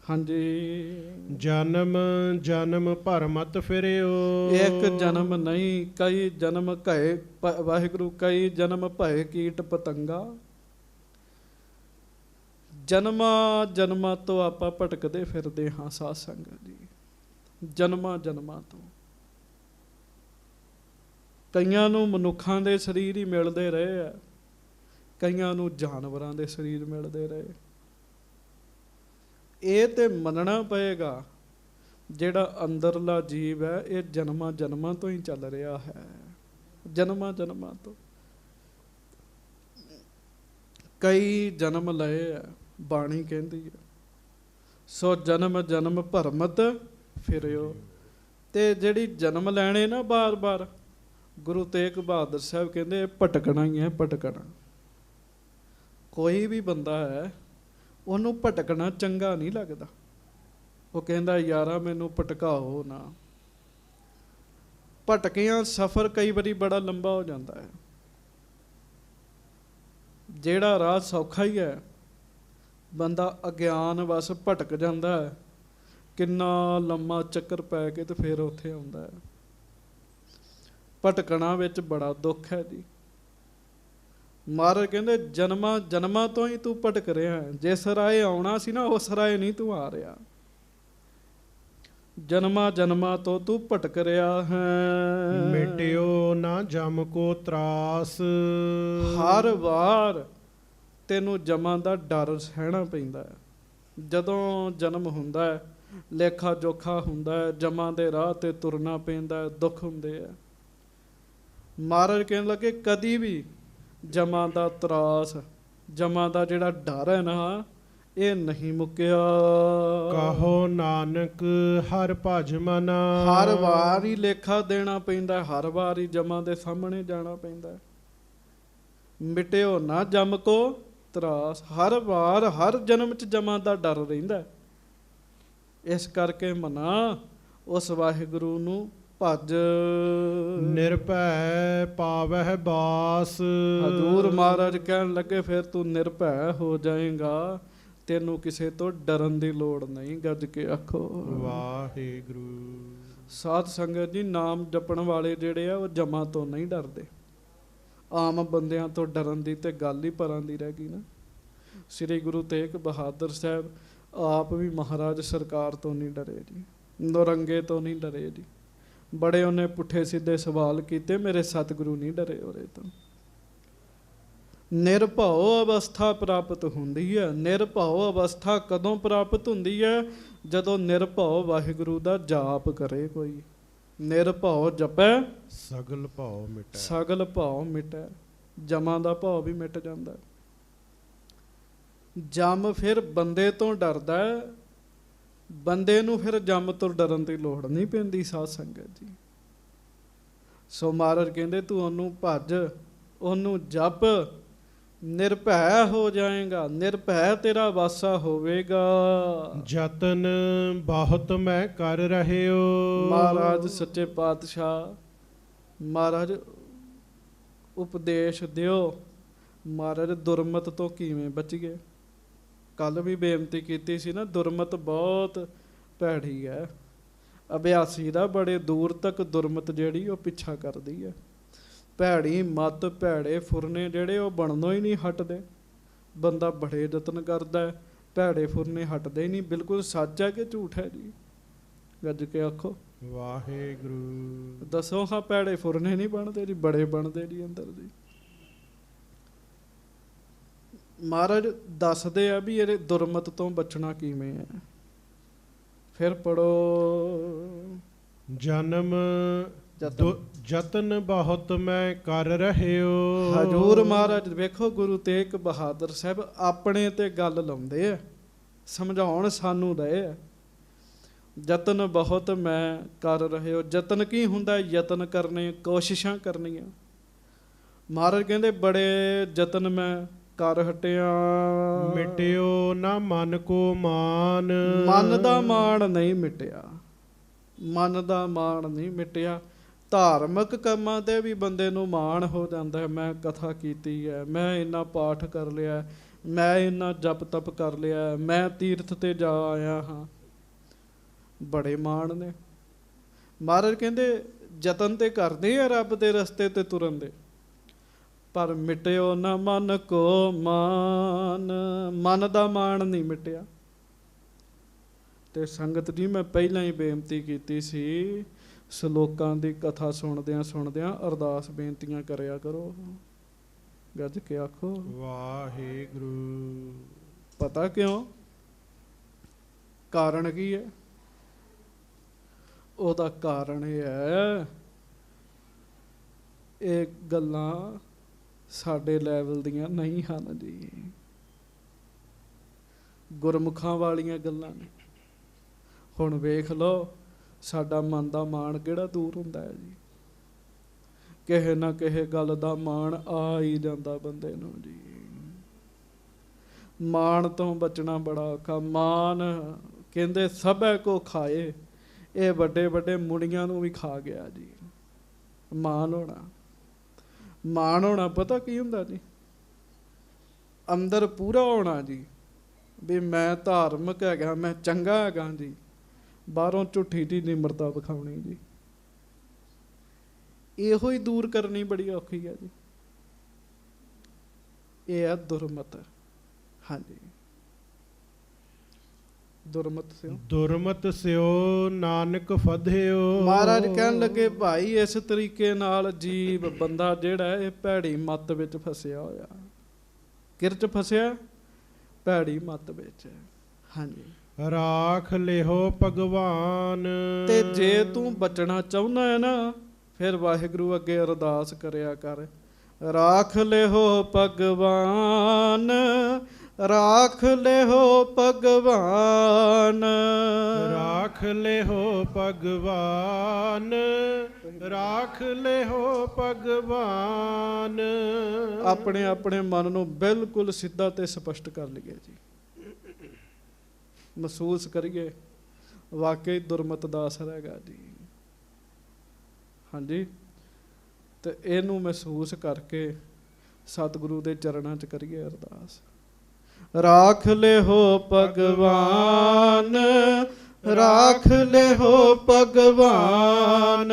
ਹਾਂਜੀ। ਜਨਮ ਜਨਮ ਭਰਮਤ ਫਿਰਿਓ। ਇੱਕ ਜਨਮ ਨਹੀਂ ਕਈ ਜਨਮ ਕਹੇ ਵਾਹਿਗੁਰੂ, ਕਈ ਜਨਮ ਭਏ ਕੀਟ ਪਤੰਗਾ। ਜਨਮਾਂ ਜਨਮਾਂ ਤੋਂ ਆਪਾਂ ਭਟਕਦੇ ਫਿਰਦੇ ਹਾਂ ਸਾਧ ਸੰਗਤ ਜੀ, ਜਨਮਾਂ ਜਨਮਾਂ ਤੋਂ। ਕਈਆਂ ਨੂੰ ਮਨੁੱਖਾਂ ਦੇ ਸਰੀਰ ਹੀ ਮਿਲਦੇ ਰਹੇ ਆ, ਕਈਆਂ ਨੂੰ ਜਾਨਵਰਾਂ ਦੇ ਸਰੀਰ ਮਿਲਦੇ ਰਹੇ। ਇਹ ਤੇ ਮੰਨਣਾ ਪਏਗਾ ਜਿਹੜਾ ਅੰਦਰਲਾ ਜੀਵ ਹੈ ਇਹ ਜਨਮਾਂ ਜਨਮਾਂ ਤੋਂ ਹੀ ਚੱਲ ਰਿਹਾ ਹੈ, ਜਨਮਾਂ ਜਨਮਾਂ ਤੋਂ। ਕਈ ਜਨਮ ਲਏ ਆ, ਬਾਣੀ ਕਹਿੰਦੀ ਹੈ ਸੋ ਜਨਮ ਜਨਮ ਭਰਮਤ ਫਿਰਿਓ। ਤੇ ਜਿਹੜੀ ਜਨਮ ਲੈਣੇ ਨਾ ਬਾਰ ਬਾਰ, ਗੁਰੂ ਤੇਗ ਬਹਾਦਰ ਸਾਹਿਬ ਕਹਿੰਦੇ ਭਟਕਣਾ ਹੀ ਹੈ, ਭਟਕਣਾ। ਕੋਈ ਵੀ ਬੰਦਾ ਹੈ ਉਹਨੂੰ ਭਟਕਣਾ ਚੰਗਾ ਨਹੀਂ ਲੱਗਦਾ। ਉਹ ਕਹਿੰਦਾ ਯਾਰਾ ਮੈਨੂੰ ਭਟਕਾਓ ਨਾ। ਭਟਕਿਆਂ ਸਫ਼ਰ ਕਈ ਵਾਰੀ ਬੜਾ ਲੰਬਾ ਹੋ ਜਾਂਦਾ ਹੈ। ਜਿਹੜਾ ਰਾਹ ਸੌਖਾ ਹੀ ਹੈ, ਬੰਦਾ ਅਗਿਆਨ ਵਸ ਭਟਕ ਜਾਂਦਾ ਹੈ, ਕਿੰਨਾ ਲੰਮਾ ਚੱਕਰ ਪੈ ਕੇ ਤੇ ਫਿਰ ਉੱਥੇ ਆਉਂਦਾ ਹੈ। ਭਟਕਣਾ ਵਿੱਚ ਬੜਾ ਦੁੱਖ ਹੈ ਜੀ। ਮਹਾਰਾਜ ਕਹਿੰਦੇ ਜਨਮਾਂ ਜਨਮਾਂ ਤੋਂ ਹੀ ਤੂੰ ਭਟਕ ਰਿਹਾ ਹੈ। ਜਿਸ ਰਾਏ ਆਉਣਾ ਸੀ ਨਾ ਉਸ ਰਾਏ ਨਹੀਂ ਤੂੰ ਆ ਰਿਹਾ। ਜਨਮਾਂ ਜਨਮਾਂ ਤੋਂ ਤੂੰ ਭਟਕ ਰਿਹਾ ਹੈ। ਮਿਟਿਓ ਨਾ ਜਮ ਕੋ ਤਰਾਸ। ਹਰ ਵਾਰ ਤੈਨੂੰ ਜਮਾਂ ਦਾ ਡਰ ਸਹਿਣਾ ਪੈਂਦਾ ਹੈ। ਜਦੋਂ ਜਨਮ ਹੁੰਦਾ ਹੈ, ਲੇਖਾ ਜੋਖਾ ਹੁੰਦਾ ਹੈ, ਜਮਾਂ ਦੇ ਰਾਹ ਤੇ ਤੁਰਨਾ ਪੈਂਦਾ ਹੈ, ਦੁੱਖ ਹੁੰਦੇ ਆ। ਮਹਾਰਾਜ ਕਹਿਣ ਲੱਗੇ ਕਦੀ ਵੀ ਜਮਾਂ ਦਾ ਤਰਾਸ, ਜਮਾਂ ਦਾ ਜਿਹੜਾ ਡਰ ਹੈ ਨਾ, ਇਹ ਨਹੀਂ ਮੁੱਕਿਆ। ਕਹੋ ਨਾਨਕ ਹਰ ਭਜ ਮਨਾ। ਹਰ ਵਾਰ ਹੀ ਲੇਖਾ ਦੇਣਾ ਪੈਂਦਾ, ਹਰ ਵਾਰ ਹੀ ਜਮਾਂ ਦੇ ਸਾਹਮਣੇ ਜਾਣਾ ਪੈਂਦਾ। ਮਿਟਿਓ ਨਾ ਜਮ ਕੋ ਤਰਾਸ। ਹਰ ਵਾਰ ਹਰ ਜਨਮ 'ਚ ਜਮਾਂ ਦਾ ਡਰ ਰਹਿੰਦਾ। ਇਸ ਕਰਕੇ ਮਨਾ ਉਸ ਵਾਹਿਗੁਰੂ ਨੂੰ ਭਜ। ਨਿਰਭੈ ਪਾਵਹਿ ਬਾਸ। ਹਜ਼ੂਰ ਮਹਾਰਾਜ ਕਹਿਣ ਲੱਗੇ ਫਿਰ ਤੂੰ ਨਿਰਭੈ ਹੋ ਜਾਏਗਾ, ਤੈਨੂੰ ਕਿਸੇ ਤੋਂ ਡਰਨ ਦੀ ਲੋੜ ਨਹੀਂ। ਗੱਜ ਕੇ ਆਖੋ ਵਾਹਿਗੁਰੂ। ਸਾਧ ਸੰਗਤ ਜੀ, ਨਾਮ ਜਪਣ ਵਾਲੇ ਜਿਹੜੇ ਆ ਉਹ ਜਮਾਂ ਤੋਂ ਨਹੀਂ ਡਰਦੇ। ਆਮ ਬੰਦਿਆਂ ਤੋਂ ਡਰਨ ਦੀ ਤੇ ਗੱਲ ਹੀ ਪਰਾਂ ਦੀ ਰਹਿ ਗਈ ਨਾ। ਸ੍ਰੀ ਗੁਰੂ ਤੇਗ ਬਹਾਦਰ ਸਾਹਿਬ ਆਪ ਵੀ ਮਹਾਰਾਜ ਸਰਕਾਰ ਤੋਂ ਨਹੀਂ ਡਰੇ ਜੀ, ਨੌਰੰਗੇ ਤੋਂ ਨਹੀਂ ਡਰੇ ਜੀ। ਬੜੇ ਉਹਨੇ ਪੁੱਠੇ ਸਿੱਧੇ ਸਵਾਲ ਕੀਤੇ, ਮੇਰੇ ਸਤਿਗੁਰੂ ਨਹੀਂ ਡਰੇ ਉਹਦੇ ਤੋਂ। ਨਿਰਭਉ ਅਵਸਥਾ ਪ੍ਰਾਪਤ ਹੁੰਦੀ ਹੈ। ਨਿਰਭਉ ਅਵਸਥਾ ਕਦੋਂ ਪ੍ਰਾਪਤ ਹੁੰਦੀ ਹੈ? ਜਦੋਂ ਨਿਰਭਉ ਵਾਹਿਗੁਰੂ ਦਾ ਜਾਪ ਕਰੇ ਕੋਈ। ਨਿਰਭਉ ਜਪੈ ਸਗਲ ਭਾਉ ਮਿਟੈ। ਸਗਲ ਭਾਉ ਮਿਟੈ। ਜਮਾਂ ਦਾ ਭਾਉ ਵੀ ਮਿਟ ਜਾਂਦਾ। ਜਮ ਫਿਰ ਬੰਦੇ ਤੋਂ ਡਰਦਾ ਹੈ, ਬੰਦੇ ਨੂੰ ਫਿਰ ਜਮ ਤੋਂ ਡਰਨ ਦੀ ਲੋੜ ਨਹੀਂ ਪੈਂਦੀ ਸਾਧ ਸੰਗਤ ਜੀ। ਸੋ ਮਹਾਰਾਜ ਕਹਿੰਦੇ ਤੂੰ ਉਹਨੂੰ ਭਜ, ਉਹਨੂੰ ਜਪ, ਨਿਰਭੈ ਹੋ ਜਾਏਗਾ, ਨਿਰਭੈ ਤੇਰਾ ਵਾਸਾ ਹੋਵੇਗਾ। ਜਤਨ ਬਹੁਤ ਮੈਂ ਕਰ ਰਹਿਓ। ਮਹਾਰਾਜ ਸੱਚੇ ਪਾਤਸ਼ਾਹ ਮਹਾਰਾਜ ਉਪਦੇਸ਼ ਦਿਓ। ਮਹਾਰਾਜ ਦੁਰਮਤ ਤੋਂ ਕਿਵੇਂ ਬਚੀਏ? ਕੱਲ ਵੀ ਬੇਨਤੀ ਕੀਤੀ ਸੀ ਨਾ, ਦੁਰਮਤ ਬਹੁਤ ਭੈੜੀ ਹੈ। ਅਭਿਆਸੀ ਦਾ ਬੜੇ ਦੂਰ ਤੱਕ ਦੁਰਮਤ ਜਿਹੜੀ ਉਹ ਪਿੱਛਾ ਕਰਦੀ ਹੈ। ਭੈੜੀ ਮੱਤ, ਭੈੜੇ ਫੁਰਨੇ ਜਿਹੜੇ ਉਹ ਬਣਨੋਂ ਹੀ ਨਹੀਂ ਹਟਦੇ। ਬੰਦਾ ਬੜੇ ਯਤਨ ਕਰਦਾ, ਭੈੜੇ ਫੁਰਨੇ ਹਟਦੇ ਹੀ ਨਹੀਂ। ਬਿਲਕੁਲ ਸੱਚ ਹੈ ਕਿ ਝੂਠ ਹੈ ਜੀ? ਗੱਜ ਕੇ ਆਖੋ ਵਾਹਿਗੁਰੂ। ਦੱਸੋ ਹਾਂ, ਭੈੜੇ ਫੁਰਨੇ ਨਹੀਂ ਬਣਦੇ ਜੀ, ਬੜੇ ਬਣਦੇ ਜੀ ਅੰਦਰ ਜੀ। ਮਹਾਰਾਜ ਦੱਸਦੇ ਆ ਵੀ ਇਹਦੇ ਦੁਰਮਤ ਤੋਂ ਬਚਣਾ ਕਿਵੇਂ ਹੈ। ਫਿਰ ਪੜੋ ਜਨਮ ਜਤਨ ਬਹੁਤ ਮੈਂ ਕਰ ਰਹਿਓ। ਹਜ਼ੂਰ ਮਹਾਰਾਜ ਵੇਖੋ ਗੁਰੂ ਤੇਗ ਬਹਾਦਰ ਸਾਹਿਬ ਆਪਣੇ ਤੇ ਗੱਲ ਲਾਉਂਦੇ ਆ, ਸਮਝਾਉਣ ਸਾਨੂੰ ਰਹੇ ਆ। ਜਤਨ ਬਹੁਤ ਮੈਂ ਕਰ ਰਹਿਓ। ਜਤਨ ਕੀ ਹੁੰਦਾ? ਯਤਨ ਕਰਨੇ, ਕੋਸ਼ਿਸ਼ਾਂ ਕਰਨੀਆਂ। ਮਹਾਰਾਜ ਕਹਿੰਦੇ ਬੜੇ ਯਤਨ ਮੈਂ ਕਰ ਹਟਿਆ। ਮਿਟਿਓ ਨਾ ਮਨ ਕੋ ਮਾਨ। ਮਨ ਦਾ ਮਾਣ ਨਹੀਂ ਮਿਟਿਆ। ਮਨ ਦਾ ਮਾਣ ਨਹੀਂ ਮਿਟਿਆ। ਧਾਰਮਿਕ ਕੰਮਾਂ ਤੇ ਵੀ ਬੰਦੇ ਨੂੰ ਮਾਣ ਹੋ ਜਾਂਦਾ ਹੈ, ਮੈਂ ਕਥਾ ਕੀਤੀ ਹੈ, ਮੈਂ ਇੰਨਾ ਪਾਠ ਕਰ ਲਿਆ, ਮੈਂ ਇੰਨਾ ਜਪ ਤਪ ਕਰ ਲਿਆ, ਮੈਂ ਤੀਰਥ ਤੇ ਜਾ ਆਇਆ ਹਾਂ, ਬੜੇ ਮਾਣ ਨੇ। ਮਹਾਰਾਜ ਕਹਿੰਦੇ ਯਤਨ ਤੇ ਕਰਦੇ ਆ ਰੱਬ ਦੇ ਰਸਤੇ ਤੇ ਤੁਰਨ ਦੇ, ਪਰ ਮਿਟਿਓ ਨਾ ਮਨ ਕੋ ਮਾਨ, ਮਨ ਦਾ ਮਾਣ ਨਹੀਂ ਮਿਟਿਆ। ਤੇ ਸੰਗਤ ਜੀ, ਮੈਂ ਪਹਿਲਾਂ ਹੀ ਬੇਨਤੀ ਕੀਤੀ ਸੀ, ਸ਼ਲੋਕਾਂ ਦੀ ਕਥਾ ਸੁਣਦਿਆਂ ਅਰਦਾਸ ਬੇਨਤੀਆਂ ਕਰਿਆ ਕਰੋ। ਗੱਜ ਕੇ ਆਖੋ ਵਾਹਿਗੁਰੂ। ਪਤਾ ਕਿਉਂ? ਕਾਰਨ ਕੀ ਹੈ? ਉਹਦਾ ਕਾਰਨ ਇਹ ਹੈ, ਇਹ ਗੱਲਾਂ ਸਾਡੇ ਲੈਵਲ ਦੀਆਂ ਨਹੀਂ ਹਨ ਜੀ, ਗੁਰਮੁਖਾਂ ਵਾਲੀਆਂ ਗੱਲਾਂ ਨੇ। ਹੁਣ ਵੇਖ ਲਓ, ਸਾਡਾ ਮਨ ਦਾ ਮਾਣ ਕਿਹੜਾ ਦੂਰ ਹੁੰਦਾ ਹੈ ਜੀ। ਕਿਸੇ ਨਾ ਕਿਸੇ ਗੱਲ ਦਾ ਮਾਣ ਆ ਹੀ ਜਾਂਦਾ ਬੰਦੇ ਨੂੰ ਜੀ। ਮਾਣ ਤੋਂ ਬਚਣਾ ਬੜਾ ਔਖਾ। ਮਾਣ ਕਹਿੰਦੇ ਸਭੈ ਕੋ ਖਾਏ, ਇਹ ਵੱਡੇ ਵੱਡੇ ਮੁੰਡੀਆਂ ਨੂੰ ਵੀ ਖਾ ਗਿਆ ਜੀ। ਮਾਣ ਹੋਣਾ ਪਤਾ ਕੀ ਹੁੰਦਾ ਜੀ? ਅੰਦਰ ਪੂਰਾ ਹੋਣਾ ਜੀ, ਵੀ ਮੈਂ ਧਾਰਮਿਕ ਹੈਗਾ, ਮੈਂ ਚੰਗਾ ਹੈਗਾ ਜੀ। ਬਾਹਰੋਂ ਝੂਠੀ ਦੀ ਨਿਮਰਤਾ ਵਿਖਾਉਣੀ ਜੀ, ਇਹੋ ਹੀ ਦੂਰ ਕਰਨੀ ਬੜੀ ਔਖੀ ਹੈ ਜੀ। ਇਹ ਹੈ ਦੁਰਮਤ। ਹਾਂਜੀ, ਦੁਰਮਤ ਸਿਓ ਨਾਨਕ ਫਧਿਓ। ਮਹਾਰਾਜ ਕਹਿਣ ਲੱਗੇ, ਭਾਈ ਇਸ ਤਰੀਕੇ ਨਾਲ ਜੀਵ ਬੰਦਾ ਜਿਹੜਾ ਇਹ ਭੈੜੀ ਮੱਤ ਵਿੱਚ ਫਸਿਆ ਹੋਇਆ, ਕਿਰਚ ਫਸਿਆ, ਭੈੜੀ ਮੱਤ ਵਿੱਚ। ਹਾਂਜੀ, ਰਾਖ ਲਿਹੋ ਭਗਵਾਨ। ਤੇ ਜੇ ਤੂੰ ਬਚਣਾ ਚਾਹੁੰਦਾ ਹੈ ਨਾ, ਫਿਰ ਵਾਹਿਗੁਰੂ ਅੱਗੇ ਅਰਦਾਸ ਕਰਿਆ ਕਰ, ਰਾਖ ਲਿਹੋ ਭਗਵਾਨ, ਰਾਖ ਲਿਹੋ ਭਗਵਾਨ, ਰਾਖ ਲਿਹੋ ਭਗਵਾਨ, ਰਾਖ ਲਿਹੋ ਭਗਵਾਨ। ਆਪਣੇ ਆਪਣੇ ਮਨ ਨੂੰ ਬਿਲਕੁਲ ਸਿੱਧਾ ਤੇ ਸਪਸ਼ਟ ਕਰ ਲਈਏ ਜੀ, ਮਹਿਸੂਸ ਕਰੀਏ ਵਾਕਈ ਦੁਰਮਤ ਦਾ ਅਸਰ ਹੈਗਾ ਜੀ। ਹਾਂਜੀ, ਤੇ ਇਹਨੂੰ ਮਹਿਸੂਸ ਕਰਕੇ ਸਤਿਗੁਰੂ ਦੇ ਚਰਨਾਂ 'ਚ ਕਰੀਏ ਅਰਦਾਸ, ਰਾਖ ਲਿਹੋ ਭਗਵਾਨ, ਰਾਖ ਲਿਹੋ ਭਗਵਾਨ,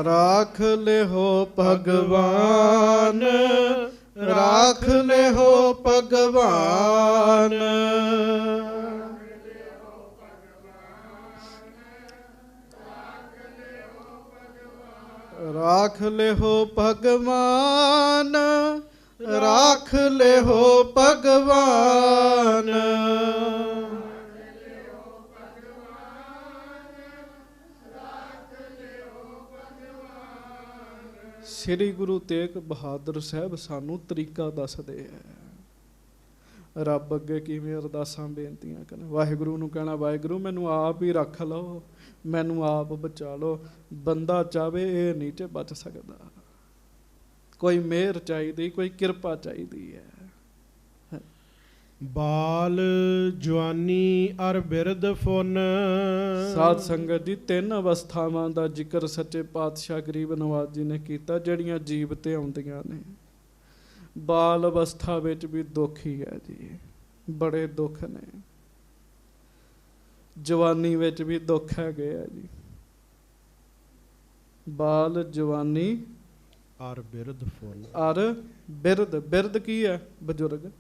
ਰਾਖ ਲਿਹੋ ਭਗਵਾਨ, ਰਾਖ ਲਿਹੋ ਭਗਵਾਨ, ਰਾਖ ਲਿਹੋ ਭਗਵਾਨ, ਰਾਖ ਲਿਹੋ ਭਗਵਾਨ। ਸ੍ਰੀ ਗੁਰੂ ਤੇਗ ਬਹਾਦਰ ਸਾਹਿਬ ਸਾਨੂੰ ਤਰੀਕਾ ਦੱਸਦੇ ਹੈ, ਰੱਬ ਅੱਗੇ ਕਿਵੇਂ ਅਰਦਾਸਾਂ ਬੇਨਤੀਆਂ ਕਰਨ। ਵਾਹਿਗੁਰੂ ਨੂੰ ਕਹਿਣਾ, ਵਾਹਿਗੁਰੂ ਮੈਨੂੰ ਆਪ ਹੀ ਰੱਖ ਲਓ, ਮੈਨੂੰ ਆਪ ਬਚਾ ਲਓ। ਬੰਦਾ ਚਾਹੇ ਇਹ ਨਹੀਂ ਤੇ ਬਚ ਸਕਦਾ, ਕੋਈ ਮਿਹਰ ਚਾਹੀਦੀ, ਕੋਈ ਕਿਰਪਾ ਚਾਹੀਦੀ ਹੈ। ਬਾਲ ਜਵਾਨੀ ਅਰ ਬਿਰਧ ਫੁਨ। ਸਾਧ ਸੰਗਤ ਜੀ, 3 ਅਵਸਥਾਵਾਂ ਦਾ ਜ਼ਿਕਰ ਸੱਚੇ ਪਾਤਸ਼ਾਹ ਗਰੀਬ ਨਵਾਜ਼ ਜੀ ਨੇ ਕੀਤਾ, ਜਿਹੜੀਆਂ ਜੀਵ ਤੇ ਆਉਂਦੀਆਂ ਨੇ। ਬਾਲ ਅਵਸਥਾ ਵਿੱਚ ਵੀ ਦੁੱਖ ਹੀ ਹੈ ਜੀ, ਬੜੇ ਦੁੱਖ ਨੇ। ਜਵਾਨੀ ਵਿੱਚ ਵੀ ਦੁੱਖ ਹੈਗੇ ਆ ਜੀ। ਬਾਲ ਜਵਾਨੀ ਅਰ ਬਿਰਧ ਫੁਨ। ਅਰ ਬਿਰਧ, ਬਿਰਧ ਕੀ ਹੈ? ਬਜ਼ੁਰਗ।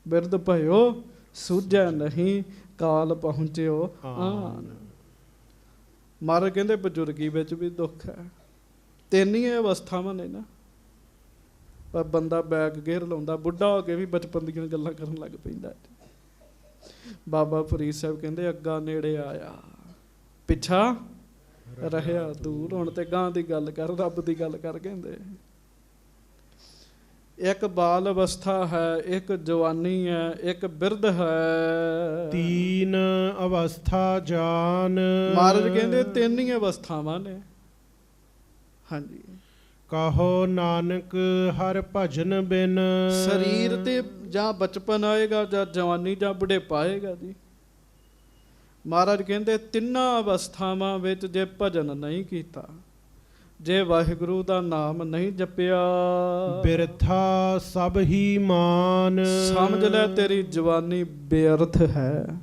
ਬਿਰਧ ਭਇਓ ਸੂਝੈ ਨਹੀਂ, ਕਾਲ ਪਹੁੰਚਿਓ ਆਨ। ਮਹਾਰਾਜ ਕਹਿੰਦੇ ਬਜ਼ੁਰਗੀ ਵਿੱਚ ਵੀ ਦੁੱਖ ਹੈ। 3 ਹੀ ਅਵਸਥਾਵਾਂ ਨੇ ਨਾ, ਪਰ ਬੰਦਾ ਬੈਕ ਗੇਅਰ ਲਾਉਂਦਾ, ਬੁੱਢਾ ਹੋ ਕੇ ਵੀ ਬਚਪਨ ਦੀਆਂ ਗੱਲਾਂ ਕਰਨ ਲੱਗ ਪੈਂਦਾ। ਬਾਬਾ ਫਰੀਦ ਸਾਹਿਬ ਕਹਿੰਦੇ, ਅੱਗਾ ਨੇੜੇ ਆਇਆ, ਪਿੱਛਾ ਰਹਿਆ ਦੂਰ। ਹੁਣ ਤੇ ਗਾਂ ਦੀ ਗੱਲ ਕਰ, ਰੱਬ ਦੀ ਗੱਲ ਕਰ। ਕਹਿੰਦੇ ਇੱਕ ਬਾਲ ਅਵਸਥਾ ਹੈ, ਇੱਕ ਜਵਾਨੀ ਹੈ, ਇੱਕ ਬਿਰਧ ਹੈ। 3 ਅਵਸਥਾ ਜਾਨ। ਮਹਾਰਾਜ ਕਹਿੰਦੇ 3 ਹੀ ਅਵਸਥਾਵਾਂ ਨੇ। ਹਾਂਜੀ, ਕਹੋ ਨਾਨਕ ਹਰ ਭਜਨ ਬਿਨ। ਸਰੀਰ ਤੇ ਜਾਂ ਬਚਪਨ ਆਏਗਾ ਜਾਂ ਜਵਾਨੀ ਜਾਂ ਬੁਢੇਪਾ ਆਏਗਾ ਜੀ। ਮਹਾਰਾਜ ਕਹਿੰਦੇ ਤਿੰਨਾਂ ਅਵਸਥਾਵਾਂ ਵਿੱਚ ਜੇ ਭਜਨ ਨਹੀਂ ਕੀਤਾ, ਜੇ ਵਾਹਿਗੁਰੂ ਦਾ ਨਾਮ ਨਹੀਂ ਜਪਿਆ, ਬਿਰਥਾ ਸਭ ਹੀ ਮਾਨ। ਸਮਝ ਲੈ ਤੇਰੀ ਜਵਾਨੀ ਬੇਅਰਥ ਹੈ,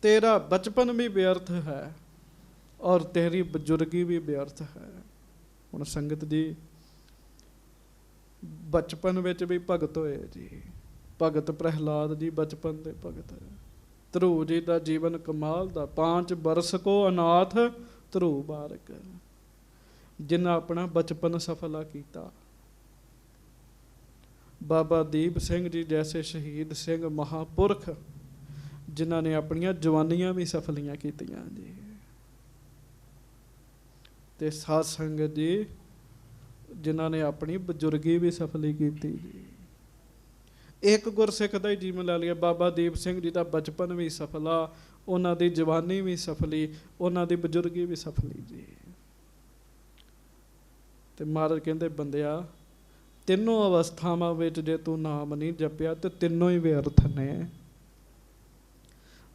ਤੇਰਾ ਬਚਪਨ ਵੀ ਬੇਅਰਥ ਹੈ ਔਰ ਤੇਰੀ ਬਜ਼ੁਰਗੀ ਵੀ ਬੇਅਰਥ ਹੈ। ਹੁਣ ਸੰਗਤ ਜੀ, ਬਚਪਨ ਵਿੱਚ ਵੀ ਭਗਤ ਹੋਏ ਜੀ। ਭਗਤ ਪ੍ਰਹਿਲਾਦ ਜੀ ਬਚਪਨ ਦੇ ਭਗਤ। ਧਰੂ ਜੀ ਦਾ ਜੀਵਨ ਕਮਾਲ ਦਾ। 5 ਬਰਸ ਕੋ ਅਨਾਥ ਧਰੂ ਬਾਰਕ, ਜਿਨ੍ਹਾਂ ਆਪਣਾ ਬਚਪਨ ਸਫਲਾ ਕੀਤਾ। ਬਾਬਾ ਦੀਪ ਸਿੰਘ ਜੀ ਜੈਸੇ ਸ਼ਹੀਦ ਸਿੰਘ ਮਹਾਂਪੁਰਖ, ਜਿਨ੍ਹਾਂ ਨੇ ਆਪਣੀਆਂ ਜਵਾਨੀਆਂ ਵੀ ਸਫਲੀਆਂ ਕੀਤੀਆਂ ਜੀ। ਤੇ ਸਾਧ ਸੰਗਤ ਜੀ, ਜਿਨ੍ਹਾਂ ਨੇ ਆਪਣੀ ਬਜ਼ੁਰਗੀ ਵੀ ਸਫਲੀ ਕੀਤੀ ਜੀ। ਇੱਕ ਗੁਰਸਿੱਖ ਦਾ ਹੀ ਜੀਵਨ ਲੈ ਲਿਆ। ਬਾਬਾ ਦੀਪ ਸਿੰਘ ਜੀ ਦਾ ਬਚਪਨ ਵੀ ਸਫਲਾ, ਉਹਨਾਂ ਦੀ ਜਵਾਨੀ ਵੀ ਸਫਲੀ, ਉਹਨਾਂ ਦੀ ਬਜ਼ੁਰਗੀ ਵੀ ਸਫਲੀ ਜੀ। ਤੇ ਮਹਾਰਾਜ ਕਹਿੰਦੇ ਬੰਦਿਆ, ਤਿੰਨੋਂ ਅਵਸਥਾਵਾਂ ਵਿੱਚ ਜੇ ਤੂੰ ਨਾਮ ਨਹੀਂ ਜਪਿਆ ਤੇ ਤਿੰਨੋਂ ਹੀ ਵਿਅਰਥ ਨੇ।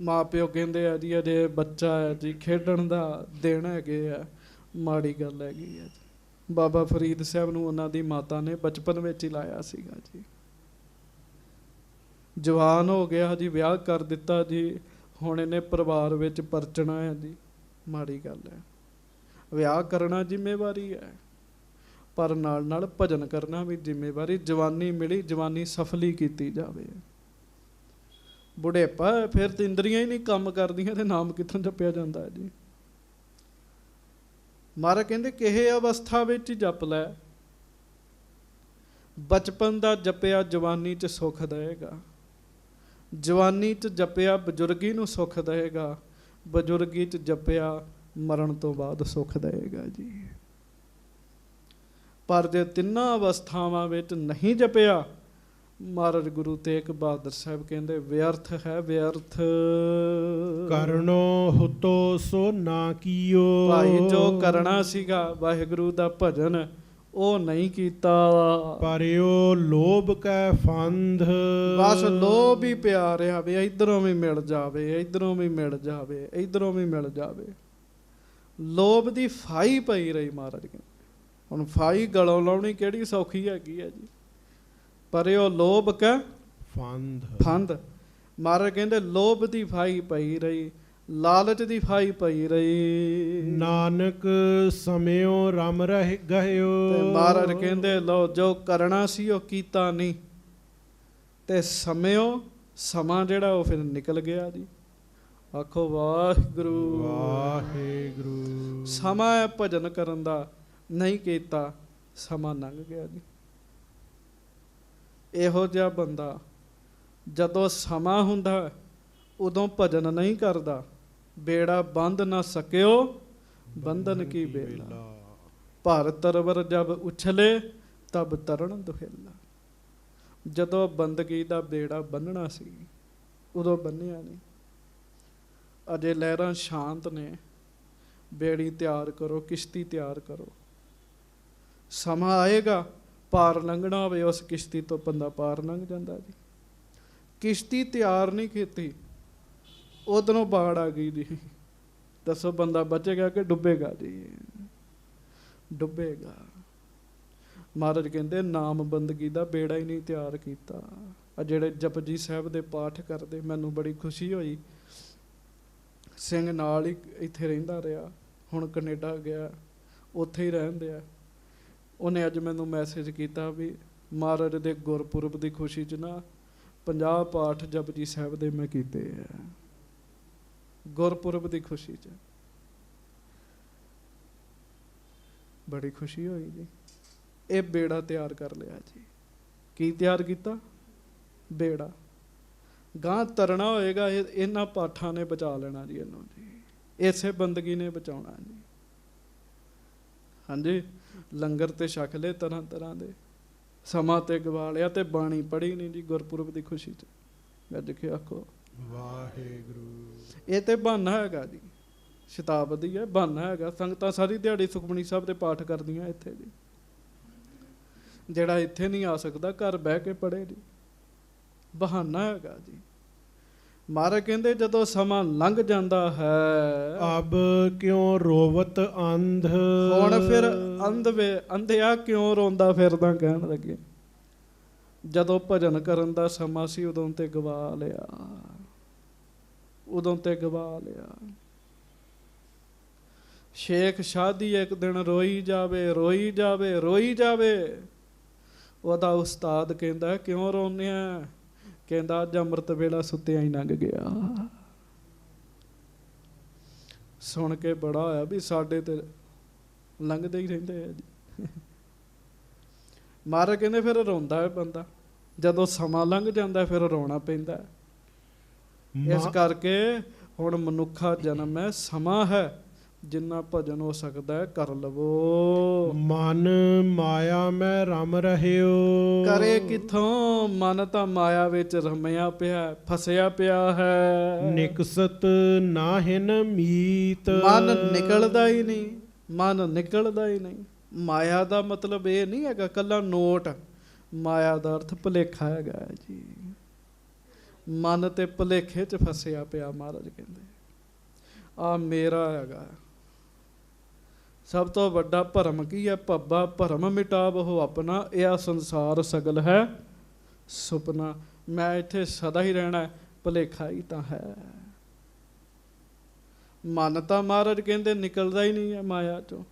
ਮਾਂ ਪਿਓ ਕਹਿੰਦੇ ਆ ਜੀ ਅਜੇ ਬੱਚਾ ਹੈ ਜੀ, ਖੇਡਣ ਦਾ ਦਿਨ ਹੈਗੇ ਆ, ਮਾੜੀ ਗੱਲ ਹੈਗੀ ਆ ਜੀ। ਬਾਬਾ ਫਰੀਦ ਸਾਹਿਬ ਨੂੰ ਉਹਨਾਂ ਦੀ ਮਾਤਾ ਨੇ ਬਚਪਨ ਵਿੱਚ ਹੀ ਲਾਇਆ ਸੀਗਾ ਜੀ। ਜਵਾਨ ਹੋ ਗਿਆ ਜੀ, ਵਿਆਹ ਕਰ ਦਿੱਤਾ ਜੀ, ਹੁਣ ਇਹਨੇ ਪਰਿਵਾਰ ਵਿੱਚ ਪਰਚਣਾ ਹੈ ਜੀ, ਮਾੜੀ ਗੱਲ ਹੈ। ਵਿਆਹ ਕਰਨਾ ਜ਼ਿੰਮੇਵਾਰੀ ਹੈ, ਪਰ ਨਾਲ ਨਾਲ ਭਜਨ ਕਰਨਾ ਵੀ ਜ਼ਿੰਮੇਵਾਰੀ। ਜਵਾਨੀ ਮਿਲੀ, ਜਵਾਨੀ ਸਫਲੀ ਕੀਤੀ ਜਾਵੇ। ਬੁਢੇਪਾ ਫਿਰ ਤੇ ਇੰਦਰੀਆਂ ਹੀ ਨਹੀਂ ਕੰਮ ਕਰਦੀਆਂ ਤੇ ਨਾਮ ਕਿੱਥੋਂ ਜਪਿਆ ਜਾਂਦਾ ਹੈ ਜੀ। ਮਹਾਰਾਜ ਕਹਿੰਦੇ ਕਿਹੇ ਅਵਸਥਾ ਵਿੱਚ ਜਪ ਲੈ। ਬਚਪਨ ਦਾ ਜਪਿਆ ਜਵਾਨੀ 'ਚ ਸੁੱਖ ਦੇਵੇਗਾ, ਜਵਾਨੀ 'ਚ ਜਪਿਆ ਬਜ਼ੁਰਗੀ ਨੂੰ ਸੁੱਖ ਦੇਵੇਗਾ, ਬਜ਼ੁਰਗੀ 'ਚ ਜਪਿਆ ਮਰਨ ਤੋਂ ਬਾਅਦ ਸੁੱਖ ਦੇਵੇਗਾ ਜੀ। ਪਰ ਜੇ ਤਿੰਨਾਂ ਅਵਸਥਾਵਾਂ ਵਿੱਚ ਨਹੀਂ ਜਪਿਆ, ਮਹਾਰਾਜ ਗੁਰੂ ਤੇਗ ਬਹਾਦਰ ਸਾਹਿਬ ਕਹਿੰਦੇ ਵਿਅਰਥ ਹੈ, ਵਿਅਰਥ। ਕਰਨੋ ਹੁਤੋ ਸੋ ਨਾ ਕੀਓ। ਭਾਈ ਜੋ ਕਰਨਾ ਸੀਗਾ ਵਾਹਿਗੁਰੂ ਦਾ ਭਜਨ, ਉਹ ਨਹੀਂ ਕੀਤਾ। ਪਰਿਓ ਲੋਭ ਕੈ ਫੰਧ। ਬਸ ਲੋਭ ਹੀ ਪਿਆ ਰਿਹਾ ਵੀ ਇਧਰੋਂ ਵੀ ਮਿਲ ਜਾਵੇ, ਇਧਰੋਂ ਵੀ ਮਿਲ ਜਾਵੇ, ਇਧਰੋਂ ਵੀ ਮਿਲ ਜਾਵੇ। ਲੋਭ ਦੀ ਫਾਈ ਪਈ ਰਹੀ। ਮਹਾਰਾਜ ਕਹਿੰਦੇ ਹੁਣ ਫਾਈ ਗਲੋਂ ਲਾਉਣੀ ਕਿਹੜੀ ਸੌਖੀ ਹੈਗੀ ਹੈ ਜੀ। ਪਰਿਓ ਲੋਭ ਕੈ ਫੰਧ। ਫੰਧ। ਮਹਾਰਾਜ ਕਹਿੰਦੇ ਲੋਭ ਦੀ ਫਾਈ ਪਈ ਰਹੀ, ਲਾਲਚ ਦੀ ਫਾਈ ਪਈ ਰਹੀ। ਨਾਨਕ ਸਮਿਓ ਰਮ ਰਹਿ ਗਇਓ। ਤੇ ਮਹਾਰਾਜ ਕਹਿੰਦੇ ਲੋ ਜੋ ਕਰਨਾ ਸੀ ਉਹ ਕੀਤਾ ਨਹੀਂ, ਤੇ ਸਮਿਓ ਸਮਾਂ ਜਿਹੜਾ ਉਹ ਫਿਰ ਨਿਕਲ ਗਿਆ ਜੀ। ਆਖੋ ਵਾਹਿਗੁਰੂ ਵਾਹਿਗੁਰੂ। ਸਮਾਂ ਹੈ ਭਜਨ ਕਰਨ ਦਾ, ਨਹੀਂ ਕੀਤਾ, ਸਮਾਂ ਲੰਘ ਗਿਆ ਜੀ। ਇਹੋ ਜਿਹਾ ਬੰਦਾ ਜਦੋਂ ਸਮਾਂ ਹੁੰਦਾ ਉਦੋਂ ਭਜਨ ਨਹੀਂ ਕਰਦਾ, ਬੇੜਾ ਬੰਦ ਨਾ ਸਕਿਓ ਬੰਧਨ ਕੀ ਬੇਲਾ। ਭਰ ਤਰਵਰ ਜਬ ਉਛਲੇ ਤਬ ਤਰਣ ਦੁਹਿਲਾ। ਜਦੋਂ ਬੰਦਗੀ ਦਾ ਬੇੜਾ ਬੰਨਣਾ ਸੀ ਉਦੋਂ ਬੰਨਿਆ ਨਹੀਂ। ਅਜੇ ਲਹਿਰਾਂ ਸ਼ਾਂਤ ਨੇ, ਬੇੜੀ ਤਿਆਰ ਕਰੋ, ਕਿਸ਼ਤੀ ਤਿਆਰ ਕਰੋ। ਸਮਾਂ ਆਏਗਾ ਪਾਰ ਲੰਘਣਾ ਹੋਵੇ, ਉਸ ਕਿਸ਼ਤੀ ਤੋਂ ਬੰਦਾ ਪਾਰ ਲੰਘ ਜਾਂਦਾ ਜੀ। ਕਿਸ਼ਤੀ ਤਿਆਰ ਨਹੀਂ ਕੀਤੀ, ਉਧਰੋਂ ਬਾੜ ਆ ਗਈ ਜੀ। ਦੱਸੋ ਬੰਦਾ ਬਚੇਗਾ ਕਿ ਡੁੱਬੇਗਾ ਜੀ? ਡੁੱਬੇਗਾ। ਮਹਾਰਾਜ ਕਹਿੰਦੇ ਨਾਮ ਬੰਦਗੀ ਦਾ ਬੇੜਾ ਹੀ ਨਹੀਂ ਤਿਆਰ ਕੀਤਾ। ਆ ਜਿਹੜੇ ਜਪਜੀ ਸਾਹਿਬ ਦੇ ਪਾਠ ਕਰਦੇ, ਮੈਨੂੰ ਬੜੀ ਖੁਸ਼ੀ ਹੋਈ। ਸਿੰਘ ਨਾਲ ਹੀ ਇੱਥੇ ਰਹਿੰਦਾ ਰਿਹਾ, ਹੁਣ ਕੈਨੇਡਾ ਗਿਆ, ਉੱਥੇ ਹੀ ਰਹਿੰਦੇ ਆ। ਉਹਨੇ ਅੱਜ ਮੈਨੂੰ ਮੈਸੇਜ ਕੀਤਾ ਵੀ ਮਹਾਰਾਜ ਦੇ ਗੁਰਪੁਰਬ ਦੀ ਖੁਸ਼ੀ 'ਚ ਨਾ 50 ਪਾਠ ਜਪਜੀ ਸਾਹਿਬ ਦੇ ਮੈਂ ਕੀਤੇ ਆ, ਗੁਰਪੁਰਬ ਦੀ ਖੁਸ਼ੀ 'ਚ। ਬੜੀ ਖੁਸ਼ੀ ਹੋਈ ਜੀ। ਇਹ ਬੇੜਾ ਤਿਆਰ ਕਰ ਲਿਆ ਜੀ। ਕੀ ਤਿਆਰ ਕੀਤਾ? ਬੇੜਾ। ਗਾਂ ਤਰਨਾ ਹੋਏਗਾ, ਇਹਨਾਂ ਪਾਠਾਂ ਨੇ ਬਚਾ ਲੈਣਾ ਜੀ ਇਹਨੂੰ ਜੀ, ਇਸੇ ਬੰਦਗੀ ਨੇ ਬਚਾਉਣਾ ਜੀ। ਹਾਂਜੀ, ਲੰਗਰ ਤੇ ਛਕ ਲਏ ਤਰ੍ਹਾਂ ਤਰ੍ਹਾਂ ਦੇ, ਸਮਾਂ ਤੇ ਗਵਾ ਲਿਆ ਤੇ ਬਾਣੀ ਪੜ੍ਹੀ ਨਹੀਂ ਜੀ ਗੁਰਪੁਰਬ ਦੀ ਖੁਸ਼ੀ 'ਚ। ਗੱਜ ਕੇ ਆਖੋ ਵਾਹਿਗੁਰੂ। ਇਹ ਤੇ ਬਹਾਨਾ ਹੈਗਾ ਜੀ, ਸ਼ਤਾਬਦੀ ਹੈ, ਬਹਾਨਾ ਹੈਗਾ। ਸੰਗਤਾਂ ਸਾਰੀ ਦਿਹਾੜੀ ਸੁਖਮਨੀ ਸਾਹਿਬ ਦੇ ਪਾਠ ਕਰਦੀਆਂ ਇੱਥੇ ਜੀ। ਜਿਹੜਾ ਇੱਥੇ ਨਹੀਂ ਆ ਸਕਦਾ ਘਰ ਬਹਿ ਕੇ ਪੜ੍ਹੇ ਜੀ, ਬਹਾਨਾ ਹੈਗਾ ਜੀ। ਮਹਾਰਾਜ ਕਹਿੰਦੇ ਜਦੋਂ ਸਮਾਂ ਲੰਘ ਜਾਂਦਾ ਹੈ, ਅਬ ਕਿਉਂ ਰੋਵਤ ਅੰਧ, ਹੁਣ ਫਿਰ ਅੰਧਿਆ ਕਿਉਂ ਰੋਂਦਾ ਫਿਰਦਾ, ਕਹਿਣ ਲੱਗੇ ਜਦੋਂ ਭਜਨ ਕਰਨ ਦਾ ਸਮਾਂ ਸੀ ਉਦੋਂ ਤੇ ਗਵਾ ਲਿਆ, ਉਦੋਂ ਤੇ ਗਵਾ ਲਿਆ। ਸ਼ੇਖ ਸ਼ਾਦੀ ਇੱਕ ਦਿਨ ਰੋਈ ਜਾਵੇ, ਰੋਈ ਜਾਵੇ, ਰੋਈ ਜਾਵੇ। ਉਹਦਾ ਉਸਤਾਦ ਕਹਿੰਦਾ ਕਿਉਂ ਰੋਂਦੇ ਆ? ਕਹਿੰਦਾ ਅੱਜ ਅੰਮ੍ਰਿਤ ਵੇਲਾ ਸੁੱਤਿਆਂ ਹੀ ਲੰਘ ਗਿਆ। ਸੁਣ ਕੇ ਬੜਾ ਹੋਇਆ ਵੀ ਸਾਡੇ ਤੇ ਲੰਘਦੇ ਹੀ ਰਹਿੰਦੇ ਆ ਜੀ। ਮਹਾਰਾਜ ਕਹਿੰਦੇ ਫਿਰ ਰੋਂਦਾ ਹੈ ਬੰਦਾ, ਜਦੋਂ ਸਮਾਂ ਲੰਘ ਜਾਂਦਾ ਫਿਰ ਰੋਣਾ ਪੈਂਦਾ। ਇਸ ਕਰਕੇ ਹੁਣ ਮਨੁੱਖਾ ਜਨਮ ਹੈ, ਸਮਾਂ ਹੈ, ਜਿੰਨਾ ਭਜਨ ਹੋ ਸਕਦਾ ਹੈ ਕਰ ਲਵੋ। ਮਨ ਮਾਇਆ ਮੈਂ ਰਮ ਰਹਿਓ, ਕਰੇ ਕਿੱਥੋਂ? ਮਨ ਤਾਂ ਮਾਇਆ ਵਿੱਚ ਰਮਿਆ ਪਿਆ, ਫਸਿਆ ਪਿਆ ਹੈ। ਨਿਕਸਤ ਨਾਹਿਨ ਮੀਤ, ਮਨ ਨਿਕਲਦਾ ਹੀ ਨਹੀਂ, ਮਨ ਨਿਕਲਦਾ ਹੀ ਨਹੀਂ। ਮਾਇਆ ਦਾ ਮਤਲਬ ਇਹ ਨਹੀਂ ਹੈਗਾ ਕੱਲਾ ਨੋਟ, ਮਾਇਆ ਦਾ ਅਰਥ ਭੁਲੇਖਾ ਹੈਗਾ ਜੀ। ਮਨ ਤੇ ਭੁਲੇਖੇ 'ਚ ਫਸਿਆ ਪਿਆ। ਮਹਾਰਾਜ ਕਹਿੰਦੇ ਆ ਮੇਰਾ ਹੈਗਾ। ਸਭ ਤੋਂ ਵੱਡਾ ਭਰਮ ਕੀ ਹੈ? ਭੱਬਾ ਭਰਮ ਮਿਟਾਵਹੁ ਆਪਣਾ, ਇਹ ਸੰਸਾਰ ਸਗਲ ਹੈ ਸੁਪਨਾ। ਮੈਂ ਇੱਥੇ ਸਦਾ ਹੀ ਰਹਿਣਾ, ਭੁਲੇਖਾ ਹੀ ਤਾਂ ਹੈ। ਮਨ ਤਾਂ ਮਹਾਰਾਜ ਕਹਿੰਦੇ ਨਿਕਲਦਾ ਹੀ ਨਹੀਂ ਹੈ ਮਾਇਆ ਚੋਂ।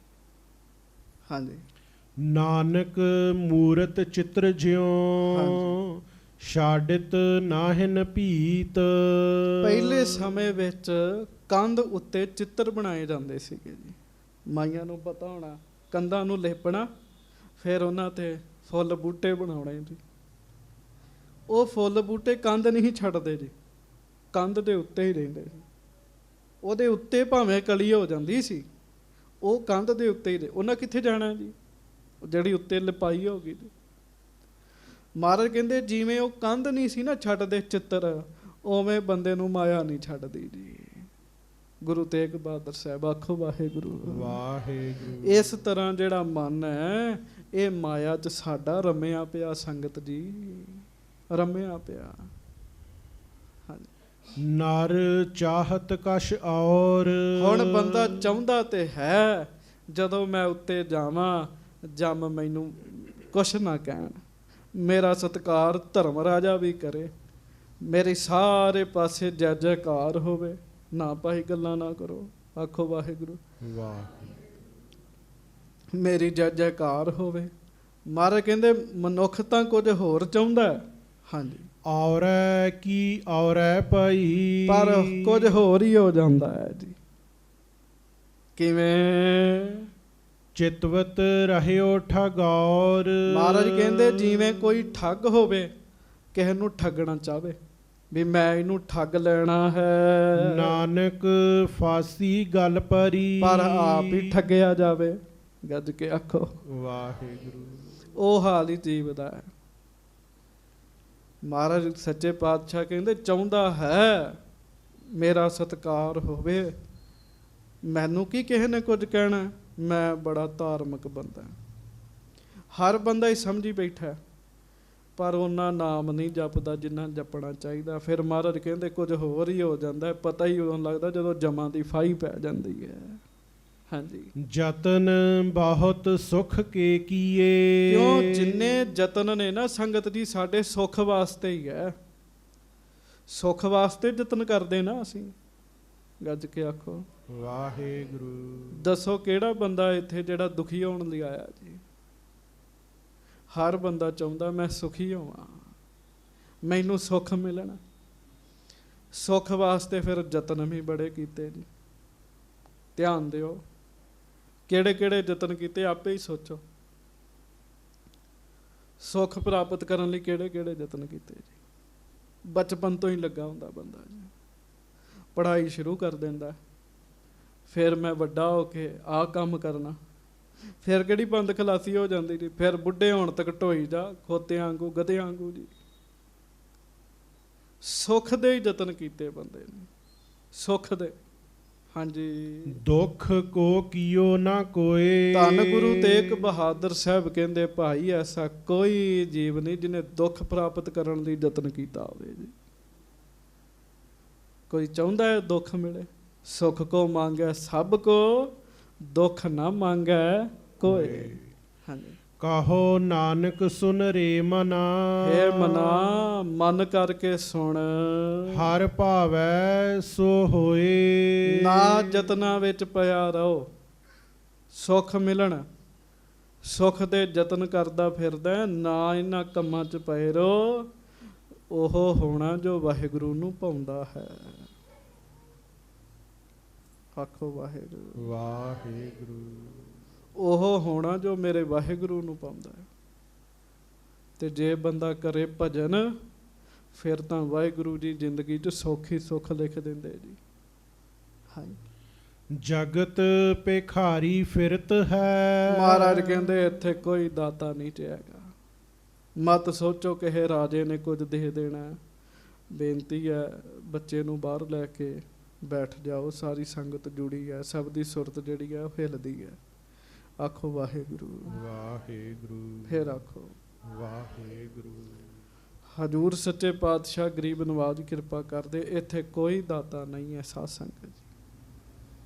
ਹਾਂਜੀ, ਨਾਨਕ ਮੂਰਤ ਚਿੱਤਰ ਜਿਉ, ਛਾੜਿਤ ਨਾਹਿਨ ਭੀਤ। ਪਹਿਲੇ ਸਮੇਂ ਵਿੱਚ ਕੰਧ ਉੱਤੇ ਚਿੱਤਰ ਬਣਾਏ ਜਾਂਦੇ ਸੀਗੇ ਜੀ। ਮਾਈਆਂ ਨੂੰ ਪਤਾ ਹੋਣਾ, ਕੰਧਾਂ ਨੂੰ ਲੇਪਣਾ, ਫਿਰ ਉਹਨਾਂ ਤੇ ਫੁੱਲ ਬੂਟੇ ਬਣਾਉਣੇ ਜੀ। ਉਹ ਫੁੱਲ ਬੂਟੇ ਕੰਧ ਨਹੀਂ ਛੱਡਦੇ ਜੀ, ਕੰਧ ਦੇ ਉੱਤੇ ਹੀ ਰਹਿੰਦੇ ਸੀ। ਉਹਦੇ ਉੱਤੇ ਭਾਵੇਂ ਕਲੀ ਹੋ ਜਾਂਦੀ ਸੀ, ਉਹ ਕੰਧ ਦੇ ਉੱਤੇ ਹੀ ਰਹੇ। ਉਹਨਾਂ ਕਿੱਥੇ ਜਾਣਾ ਜੀ? ਜਿਹੜੀ ਉੱਤੇ ਲਿਪਾਈ ਹੋ ਗਈ ਜੀ। ਮਹਾਰਾਜ ਕਹਿੰਦੇ ਜਿਵੇਂ ਉਹ ਕੰਧ ਨਹੀਂ ਸੀ ਨਾ ਛੱਡਦੇ ਚਿੱਤਰ, ਉਵੇਂ ਬੰਦੇ ਨੂੰ ਮਾਇਆ ਨਹੀਂ ਛੱਡਦੀ ਜੀ। ਗੁਰੂ ਤੇਗ ਬਹਾਦਰ ਸਾਹਿਬ, ਆਖੋ ਵਾਹਿਗੁਰੂ ਵਾਹਿਗੁਰੂ। ਇਸ ਤਰ੍ਹਾਂ ਜਿਹੜਾ ਮਨ ਹੈ ਇਹ ਮਾਇਆ 'ਚ ਸਾਡਾ ਰਮਿਆ ਪਿਆ ਸੰਗਤ ਜੀ, ਰਮਿਆ ਪਿਆ। ਨਰ ਚਾਹਤ ਕਛ ਔਰ, ਹੁਣ ਬੰਦਾ ਚਾਹੁੰਦਾ ਤੇ ਹੈ ਜਦੋਂ ਮੈਂ ਉੱਤੇ ਜਾਵਾਂ ਜੰਮ ਮੈਨੂੰ ਕੁਛ ਨਾ ਕਹਿਣ, ਮੇਰਾ ਸਤਿਕਾਰ ਧਰਮ ਰਾਜਾ ਵੀ ਕਰੇ, ਮੇਰੇ ਸਾਰੇ ਪਾਸੇ ਜੈ ਜੈਕਾਰ ਹੋਵੇ, ਨਾ ਭਾਈ ਗੱਲਾਂ ਨਾ ਕਰੋ। ਆਖੋ ਵਾਹਿਗੁਰੂ। ਵਾਹ। ਮੇਰੀ ਜੈ ਜੈਕਾਰ ਹੋਵੇ। ਮਹਾਰਾਜ ਕਹਿੰਦੇ ਮਨੁੱਖ ਤਾਂ ਕੁਝ ਹੋਰ ਚਾਹੁੰਦਾ। ਹਾਂਜੀ, ਔਰੈ ਕੀ ਔਰੈ ਭਾਈ, ਪਰ ਕੁਝ ਹੋਰ ਹੀ ਹੋ ਜਾਂਦਾ ਹੈ ਜੀ। ਕਿਵੇਂ? ਚਿਤਵਤ ਰਹਿਓ ਠਗੌਰ। ਮਹਾਰਾਜ ਕਹਿੰਦੇ ਜਿਵੇਂ ਕੋਈ ਠੱਗ ਹੋਵੇ, ਕਿਸੇ ਨੂੰ ਠੱਗਣਾ ਚਾਹਵੇ ਵੀ ਮੈਂ ਇਹਨੂੰ ਠੱਗ ਲੈਣਾ ਹੈ, ਨਾਨਕ ਫਾਸੀ ਗੱਲ ਪਰੀ, ਪਰ ਆਪ ਹੀ ਠੱਗਿਆ ਜਾਵੇ। ਗੱਜ ਕੇ ਆਖੋ ਵਾਹਿਗੁਰੂ। ਉਹ ਹਾਲ ਹੀ ਜੀਵ ਦਾ ਹੈ। ਮਹਾਰਾਜ ਸੱਚੇ ਪਾਤਸ਼ਾਹ ਕਹਿੰਦੇ ਚਾਹੁੰਦਾ ਹੈ ਮੇਰਾ ਸਤਿਕਾਰ ਹੋਵੇ, ਮੈਨੂੰ ਕੀ ਕਿਸੇ ਨੇ ਕੁਝ ਕਹਿਣਾ, ਮੈਂ ਬੜਾ ਧਾਰਮਿਕ ਬੰਦਾ। ਹਰ ਬੰਦਾ ਹੀ ਸਮਝੀ ਬੈਠਾ, ਪਰ ਉਹਨਾਂ ਨਾਮ ਨਹੀਂ ਜਪਦਾ ਜਿੰਨਾ ਜਪਣਾ ਚਾਹੀਦਾ। ਫਿਰ ਮਹਾਰਾਜ ਕਹਿੰਦੇ ਕੁਝ ਹੋਰ ਹੀ ਹੋ ਜਾਂਦਾ। ਪਤਾ ਹੀ ਉਦੋਂ ਲੱਗਦਾ ਜਦੋਂ ਜਮਾਂ ਦੀ ਫਾਹੀ ਪੈ ਜਾਂਦੀ ਹੈ। ਹਾਂਜੀ, ਜਤਨ ਬਹੁਤ ਸੁਖ ਕੇ ਕੀਏ। ਕਿਉਂ? ਜਿੰਨੇ ਯਤਨ ਨੇ ਨਾ ਸੰਗਤ ਜੀ ਸਾਡੇ ਸੁੱਖ ਵਾਸਤੇ ਹੀ ਹੈ, ਸੁੱਖ ਵਾਸਤੇ ਯਤਨ ਕਰਦੇ ਨਾ ਅਸੀਂ। ਗੱਜ ਕੇ ਆਖੋ ਵਾਹਿਗੁਰੂ। ਦੱਸੋ ਕਿਹੜਾ ਬੰਦਾ ਇੱਥੇ ਜਿਹੜਾ ਦੁਖੀ ਹੋਣ ਲਈ ਆਇਆ ਜੀ? ਹਰ ਬੰਦਾ ਚਾਹੁੰਦਾ ਮੈਂ ਸੁਖੀ ਹੋਵਾਂ, ਮੈਨੂੰ ਸੁੱਖ ਮਿਲਣਾ। ਸੁੱਖ ਵਾਸਤੇ ਫਿਰ ਯਤਨ ਵੀ ਬੜੇ ਕੀਤੇ ਜੀ। ਧਿਆਨ ਦਿਓ ਕਿਹੜੇ ਕਿਹੜੇ ਯਤਨ ਕੀਤੇ, ਆਪੇ ਹੀ ਸੋਚੋ। ਸੁੱਖ ਪ੍ਰਾਪਤ ਕਰਨ ਲਈ ਕਿਹੜੇ ਕਿਹੜੇ ਯਤਨ ਕੀਤੇ ਜੀ। ਬਚਪਨ ਤੋਂ ਹੀ ਲੱਗਾ ਹੁੰਦਾ ਬੰਦਾ ਜੀ, ਪੜ੍ਹਾਈ ਸ਼ੁਰੂ ਕਰ ਦਿੰਦਾ, ਫਿਰ ਮੈਂ ਵੱਡਾ ਹੋ ਕੇ ਆਹ ਕੰਮ ਕਰਨਾ, ਫਿਰ ਕਿਹੜੀ ਬੰਦ ਖਲਾਸੀ ਹੋ ਜਾਂਦੀ ਜੀ, ਫਿਰ ਬੁੱਢੇ ਹੋਣ ਤੱਕ ਢੋਈ ਜਾ ਖੋਤਿਆਂ ਵਾਂਗੂ, ਗਧਿਆਂ ਵਾਂਗੂ ਜੀ। ਸੁੱਖ ਦੇ ਹੀ ਯਤਨ ਕੀਤੇ ਬੰਦੇ ਨੇ, ਸੁੱਖ ਦੇ। ਹਾਂਜੀ। ਦੁੱਖ ਕੋ ਕੀਓ ਨਾ ਕੋਏ। ਧੰਨ ਗੁਰੂ ਤੇਗ ਬਹਾਦਰ ਸਾਹਿਬ ਕਹਿੰਦੇ ਭਾਈ ਐਸਾ ਕੋਈ ਜੀਵ ਨਹੀਂ ਜਿਹਨੇ ਦੁੱਖ ਪ੍ਰਾਪਤ ਕਰਨ ਲਈ ਯਤਨ ਕੀਤਾ ਹੋਵੇ ਜੀ। ਕੋਈ ਚਾਹੁੰਦਾ ਹੈ ਦੁੱਖ ਮਿਲੇ? ਸੁਖ ਕੋ ਮੰਗੈ ਸਭ ਕੋ, ਦੁੱਖ ਨਾ ਮੰਗੈ ਕੋਏ। ਹਾਂਜੀ। ਕਹੋ ਨਾਨਕ ਸੁਨ ਰੇ ਮਨਾ। ਹੇ ਮਨਾ ਮਨ ਕਰਕੇ ਸੁਣ, ਹਰ ਭਾਵੈ ਸੋ ਹੋਏ। ਨਾ ਯਤਨਾਂ ਵਿੱਚ ਪਿਆ ਰਹੋ। ਸੁੱਖ ਮਿਲਣ, ਸੁੱਖ ਦੇ ਯਤਨ ਕਰਦਾ ਫਿਰਦਾ, ਨਾ ਇਹਨਾਂ ਕੰਮਾਂ 'ਚ ਪਏ ਰਹੋ। ਉਹ ਹੋਣਾ ਜੋ ਵਾਹਿਗੁਰੂ ਨੂੰ ਭਾਉਂਦਾ ਹੈ। ਆਖੋ ਵਾਹਿਗੁਰੂ। ਵਾਹਿਗੁਰੂ। ਉਹ ਹੋਣਾ ਜੋ ਮੇਰੇ ਵਾਹਿਗੁਰੂ ਨੂੰ ਪਾਉਂਦਾ ਹੈ। ਤੇ ਜੇ ਬੰਦਾ ਕਰੇ ਭਜਨ, ਫਿਰ ਤਾਂ ਵਾਹਿਗੁਰੂ ਜੀ ਜ਼ਿੰਦਗੀ 'ਚ ਸੌਖੀ ਸੁੱਖ ਲਿਖ ਦਿੰਦੇ ਜੀ। ਹਾਂਜੀ। ਜਗਤ ਭਿਖਾਰੀ ਫਿਰਤ ਹੈ। ਮਹਾਰਾਜ ਕਹਿੰਦੇ ਇੱਥੇ ਕੋਈ ਦਾਤਾ ਨਹੀਂ ਚਿਆਗਾ। ਮਤ ਸੋਚੋ ਕਿਸੇ ਰਾਜੇ ਨੇ ਕੁਝ ਦੇ ਦੇਣਾ। ਬੇਨਤੀ ਹੈ ਬੱਚੇ ਨੂੰ ਬਾਹਰ ਲੈ ਕੇ ਬੈਠ ਜਾਓ। ਸਾਰੀ ਸੰਗਤ ਜੁੜੀ ਹੈ, ਸਭ ਦੀ ਸੁਰਤ ਜਿਹੜੀ ਹੈ ਉਹ ਹਿੱਲਦੀ ਹੈ। ਆਖੋ ਵਾਹਿਗੁਰੂ। ਵਾਹਿਗੁਰੂ। ਫਿਰ ਆਖੋ ਵਾਹਿਗੁਰੂ। ਹਜੂਰ ਸੱਚੇ ਪਾਤਸ਼ਾਹ ਗਰੀਬ ਨਵਾਜ਼ ਕਿਰਪਾ ਕਰਦੇ। ਇੱਥੇ ਕੋਈ ਦਾਤਾ ਨਹੀਂ ਹੈ ਸਾਧ ਸੰਗਤ ਜੀ।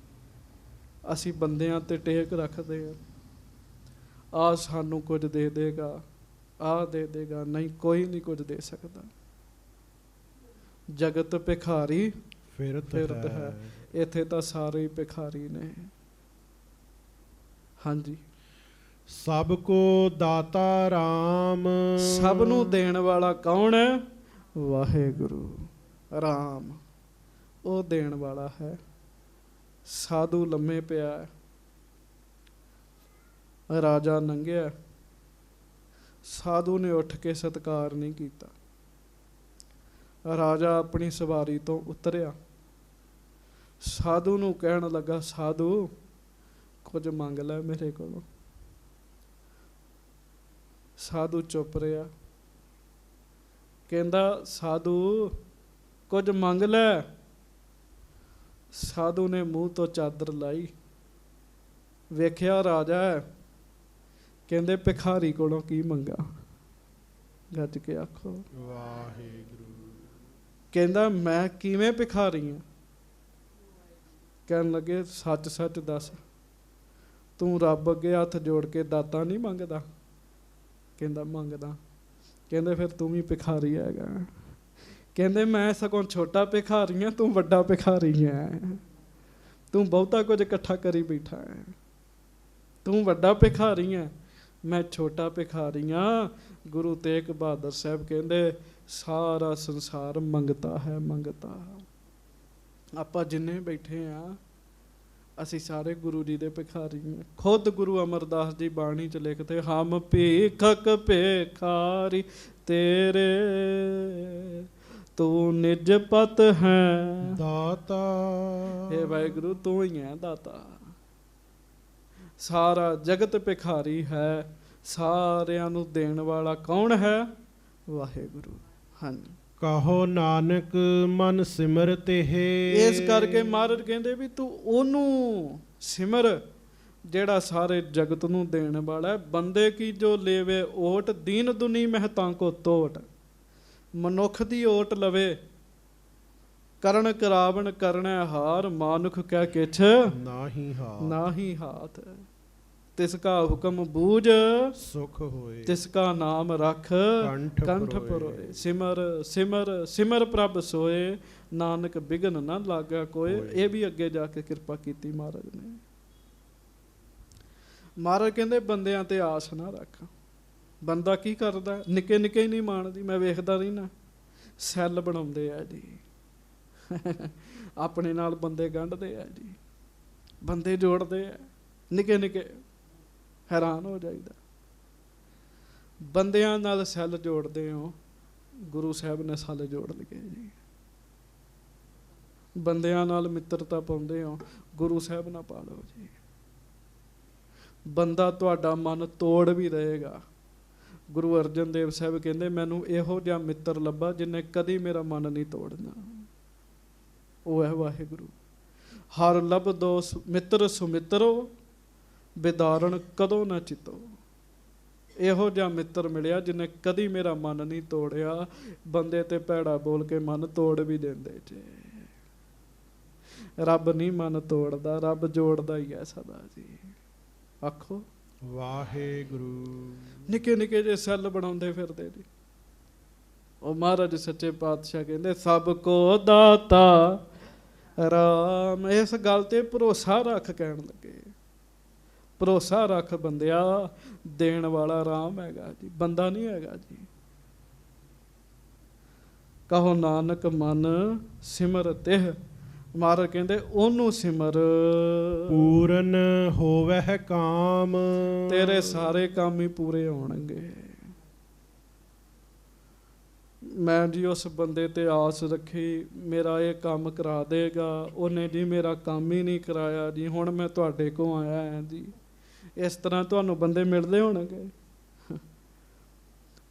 ਅਸੀਂ ਬੰਦਿਆਂ ਤੇ ਟੇਕ ਰੱਖਦੇ ਹਾਂ, ਆਹ ਸਾਨੂੰ ਕੁਝ ਦੇ ਦੇਗਾ, ਆਹ ਦੇ ਦੇਗਾ। ਨਹੀਂ, ਕੋਈ ਨਹੀਂ ਕੁਝ ਦੇ ਸਕਦਾ। ਜਗਤ ਭਿਖਾਰੀ ਫਿਰਤ ਹੈ। ਇੱਥੇ ਤਾਂ ਸਾਰੇ ਹੀ ਭਿਖਾਰੀ ਨੇ। ਹਾਂਜੀ। ਸਭ ਕੋ ਦਾਤਾ ਰਾਮ। ਸਭ ਨੂੰ ਦੇਣ ਵਾਲਾ ਕੌਣ ਹੈ? ਵਾਹਿਗੁਰੂ। ਰਾਮ ਉਹ ਦੇਣ ਵਾਲਾ ਹੈ। ਸਾਧੂ ਲੰਮੇ ਪਿਆ ਹੈ, ਰਾਜਾ ਲੰਘਿਆ, ਸਾਧੂ ਨੇ ਉੱਠ ਕੇ ਸਤਿਕਾਰ ਨਹੀਂ ਕੀਤਾ। ਰਾਜਾ ਆਪਣੀ ਸਵਾਰੀ ਤੋਂ ਉਤਰਿਆ, ਸਾਧੂ ਨੂੰ ਕਹਿਣ ਲੱਗਾ, ਸਾਧੂ ਕੁਝ ਮੰਗ ਲੈ ਮੇਰੇ ਕੋਲੋਂ। ਸਾਧੂ ਚੁੱਪ ਰਿਹਾ। ਕਹਿੰਦਾ, ਸਾਧੂ ਕੁਝ ਮੰਗ ਲੈ। ਸਾਧੂ ਨੇ ਮੂੰਹ ਤੋਂ ਚਾਦਰ ਲਾਈ, ਵੇਖਿਆ ਰਾਜਾ ਹੈ। ਕਹਿੰਦੇ, ਭਿਖਾਰੀ ਕੋਲੋਂ ਕੀ ਮੰਗਾ? ਗੱਜ ਕੇ ਆਖੋ ਵਾਹਿਗੁਰੂ। ਕਹਿੰਦਾ, ਮੈਂ ਕਿਵੇਂ ਭਿਖਾਰੀ ਹਾਂ? ਕਹਿਣ ਲੱਗੇ, ਸੱਚ ਸੱਚ ਦੱਸ, ਤੂੰ ਰੱਬ ਅੱਗੇ ਹੱਥ ਜੋੜ ਕੇ ਦਾਤਾ ਨਹੀਂ ਮੰਗਦਾ? ਕਹਿੰਦਾ, ਮੰਗਦਾ। ਕਹਿੰਦੇ, ਫਿਰ ਤੂੰ ਵੀ ਭਿਖਾਰੀ ਹੈਗਾ। ਕਹਿੰਦੇ, ਮੈਂ ਸਗੋਂ ਛੋਟਾ ਭਿਖਾਰੀ ਹਾਂ, ਤੂੰ ਵੱਡਾ ਭਿਖਾਰੀ ਹੈ। ਤੂੰ ਬਹੁਤਾ ਕੁਝ ਇਕੱਠਾ ਕਰੀ ਬੈਠਾ ਹੈ। ਤੂੰ ਵੱਡਾ ਭਿਖਾਰੀ ਹੈ, ਮੈਂ ਛੋਟਾ ਭਿਖਾਰੀ ਹਾਂ। ਗੁਰੂ ਤੇਗ ਬਹਾਦਰ ਸਾਹਿਬ ਕਹਿੰਦੇ, ਸਾਰਾ ਸੰਸਾਰ ਮੰਗਤਾ ਹੈ, ਮੰਗਤਾ। ਆਪਾਂ ਜਿੰਨੇ ਬੈਠੇ ਹਾਂ, ਅਸੀਂ ਸਾਰੇ ਗੁਰੂ ਜੀ ਦੇ ਭਿਖਾਰੀ ਹਾਂ। ਖੁਦ ਗੁਰੂ ਅਮਰਦਾਸ ਜੀ ਬਾਣੀ 'ਚ ਲਿਖਦੇ, ਹਮ ਭੀਖਕ ਭਿਖਾਰੀ ਤੇਰੇ, ਤੂੰ ਨਿਜ ਪਤ ਹੈ ਦਾਤਾ। ਹੇ ਵਾਹਿਗੁਰੂ, ਤੂੰ ਹੀ ਹੈ ਦਾਤਾ। ਸਾਰਾ ਜਗਤ ਭਿਖਾਰੀ ਹੈ। ਸਾਰਿਆਂ ਨੂੰ ਦੇਣ ਵਾਲਾ ਕੌਣ ਹੈ? ਵਾਹਿਗੁਰੂ। ਹਾਂਜੀ। ਕਹੋ ਨਾਨਕ ਮਨ ਸਿਮਰ ਤੇਹੇ। ਇਸ ਕਰਕੇ ਮਹਾਰਾਜ ਕਹਿੰਦੇ ਵੀ ਤੂੰ ਉਹਨੂੰ ਸਿਮਰ ਜਿਹੜਾ ਸਾਰੇ ਜਗਤ ਨੂੰ ਦੇਣ ਵਾਲਾ ਹੈ। ਬੰਦੇ ਕੀ ਜੋ ਲੇਵੇ ਓਟ, ਦੀਨ ਦੁਨੀ ਮਹਿਤਾਂ ਕੋ ਤੋਟ। ਮਨੁੱਖ ਦੀ ਓਟ ਲਵੇ, ਕਰਨ ਕਰਾਵਣ ਕਰਨੈ ਹਾਰ। ਮਾਨੁਖ ਕਹਿ ਕਿਛ ਨਾਹੀ ਹਾਥ। ਨਾਹੀ ਹਾਥ। ਤਿਸ ਕਾ ਹੁਕਮ ਬੂਝ ਸੁਖ ਹੋਏ। ਤਿਸ ਕਾ ਨਾਮ ਰਖ ਕੰਠ ਪਰੋਏ। ਸਿਮਰ ਸਿਮਰ ਸਿਮਰ ਪ੍ਰਭ ਸੋਏ, ਨਾਨਕ ਬਿਗਨ ਨਾ ਲਾਗਾ ਕੋਏ। ਇਹ ਵੀ ਅੱਗੇ ਜਾ ਕੇ ਕਿਰਪਾ ਕੀਤੀ ਮਹਾਰਾਜ ਨੇ। ਮਹਾਰਾਜ ਕਹਿੰਦੇ, ਬੰਦਿਆਂ ਤੇ ਆਸ ਨਾ ਰੱਖ। ਬੰਦਾ ਕੀ ਕਰਦਾ? ਨਿੱਕੇ ਨਿੱਕੇ ਹੀ ਨਹੀਂ ਮਾਣਦੀ। ਮੈਂ ਵੇਖਦਾ ਨਹੀਂ ਨਾ, ਸੈੱਲ ਬਣਾਉਂਦੇ ਆ ਜੀ। ਆਪਣੇ ਨਾਲ ਬੰਦੇ ਗੰਢਦੇ ਆ ਜੀ, ਬੰਦੇ ਜੋੜਦੇ ਆ ਨਿੱਕੇ ਨਿੱਕੇ। ਹੈਰਾਨ ਹੋ ਜਾਈਦਾ। ਬੰਦਿਆਂ ਨਾਲ ਸੈੱਲ ਜੋੜਦੇ ਹੋ, ਗੁਰੂ ਸਾਹਿਬ ਨੇ ਸੈੱਲ ਜੋੜ ਲਏ ਜੀ। ਬੰਦਿਆਂ ਨਾਲ ਮਿੱਤਰਤਾ ਪਾਉਂਦੇ ਹੋ, ਗੁਰੂ ਸਾਹਿਬ ਨਾਲ ਪਾ ਲਓ ਜੀ। ਬੰਦਾ ਤੁਹਾਡਾ ਮਨ ਤੋੜ ਵੀ ਦੇਗਾ। ਗੁਰੂ ਅਰਜਨ ਦੇਵ ਸਾਹਿਬ ਕਹਿੰਦੇ, ਮੈਨੂੰ ਇਹੋ ਜਿਹਾ ਮਿੱਤਰ ਲੱਭਾ ਜਿਹਨੇ ਕਦੀ ਮੇਰਾ ਮਨ ਨਹੀਂ ਤੋੜਨਾ। ਉਹ ਹੈ ਵਾਹਿਗੁਰੂ। ਹਰ ਲਬਦੋ ਮਿੱਤਰ ਸੁਮਿੱਤਰੋ, ਬਿਦਾਰਣ ਕਦੋਂ ਨਾ ਚਿਤੋ। ਇਹੋ ਜਿਹਾ ਮਿੱਤਰ ਮਿਲਿਆ ਜਿਹਨੇ ਕਦੀ ਮੇਰਾ ਮਨ ਨਹੀਂ ਤੋੜਿਆ। ਬੰਦੇ ਤੇ ਭੈੜਾ ਬੋਲ ਕੇ ਮਨ ਤੋੜ ਵੀ ਦਿੰਦੇ ਜੇ। ਰੱਬ ਨਹੀਂ ਮਨ ਤੋੜਦਾ, ਰੱਬ ਜੋੜਦਾ ਹੀ ਹੈ ਸਦਾ ਜੀ। ਆਖੋ ਵਾਹਿਗੁਰੂ। ਨਿੱਕੇ ਨਿੱਕੇ ਜਿਹੇ ਸੈੱਲ ਬਣਾਉਂਦੇ ਫਿਰਦੇ ਜੀ। ਉਹ ਮਹਾਰਾਜ ਸੱਚੇ ਪਾਤਸ਼ਾਹ ਕਹਿੰਦੇ ਸਭ ਕੋ ਦਾਤਾ ਰਾਮ। ਇਸ ਗੱਲ ਤੇ ਭਰੋਸਾ ਰੱਖ ਕਹਿਣ ਲੱਗੇ। ਭਰੋਸਾ ਰੱਖ ਬੰਦਿਆ, ਦੇਣ ਵਾਲਾ ਰਾਮ ਹੈਗਾ ਜੀ, ਬੰਦਾ ਨਹੀਂ ਹੈਗਾ ਜੀ। ਕਹੋ ਨਾਨਕ ਮਨ ਸਿਮਰ ਤਿਹ। ਮਹਾਰਾਜ ਕਹਿੰਦੇ ਉਹਨੂੰ ਸਿਮਰ, ਪੂਰਨ ਹੋਵਹਿ ਕਾਮ। ਤੇਰੇ ਸਾਰੇ ਕੰਮ ਹੀ ਪੂਰੇ ਹੋਣਗੇ। ਮੈਂ ਜੀ ਉਸ ਬੰਦੇ ਤੇ ਆਸ ਰੱਖੀ, ਮੇਰਾ ਇਹ ਕੰਮ ਕਰਾ ਦੇਗਾ, ਉਹਨੇ ਜੀ ਮੇਰਾ ਕੰਮ ਹੀ ਨਹੀਂ ਕਰਾਇਆ ਜੀ। ਹੁਣ ਮੈਂ ਤੁਹਾਡੇ ਕੋਲ ਆਇਆ ਹਾਂ ਜੀ। ਇਸ ਤਰ੍ਹਾਂ ਤੁਹਾਨੂੰ ਬੰਦੇ ਮਿਲਦੇ ਹੋਣਗੇ।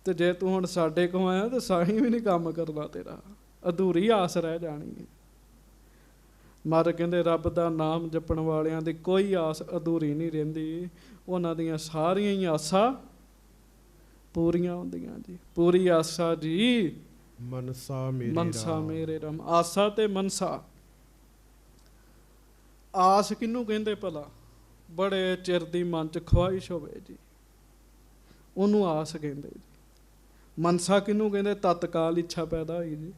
ਤੇ ਜੇ ਤੂੰ ਹੁਣ ਸਾਡੇ ਕੋਲ ਆਇਆ ਤਾਂ ਸਾਹੀਂ ਵੀ ਨਹੀਂ ਕੰਮ ਕਰਨਾ ਤੇਰਾ, ਅਧੂਰੀ ਆਸ ਰਹਿ ਜਾਣੀ ਹੈ। ਮਹਾਰਾਜ ਕਹਿੰਦੇ ਰੱਬ ਦਾ ਨਾਮ ਜਪਣ ਵਾਲਿਆਂ ਦੀ ਕੋਈ ਆਸ ਅਧੂਰੀ ਨਹੀਂ ਰਹਿੰਦੀ। ਉਹਨਾਂ ਦੀਆਂ ਸਾਰੀਆਂ ਹੀ ਆਸਾਂ ਪੂਰੀਆਂ ਹੁੰਦੀਆਂ ਜੀ। ਪੂਰੀ ਆਸਾ ਜੀ ਮਨਸਾ ਮੇਰੇ ਮਨਸਾ ਮੇਰੇ ਰਾਮ। ਆਸਾ ਤੇ ਮਨਸਾ। ਆਸ ਕਿਹਨੂੰ ਕਹਿੰਦੇ ਭਲਾ? ਬੜੇ ਚਿਰ ਦੀ ਮਨ 'ਚ ਖਵਾਇਸ਼ ਹੋਵੇ ਜੀ, ਉਹਨੂੰ ਆਸ ਕਹਿੰਦੇ ਜੀ। ਮਨਸਾ ਕਿਹਨੂੰ ਕਹਿੰਦੇ? ਤਤਕਾਲ ਇੱਛਾ ਪੈਦਾ ਹੋਈ ਜੀ।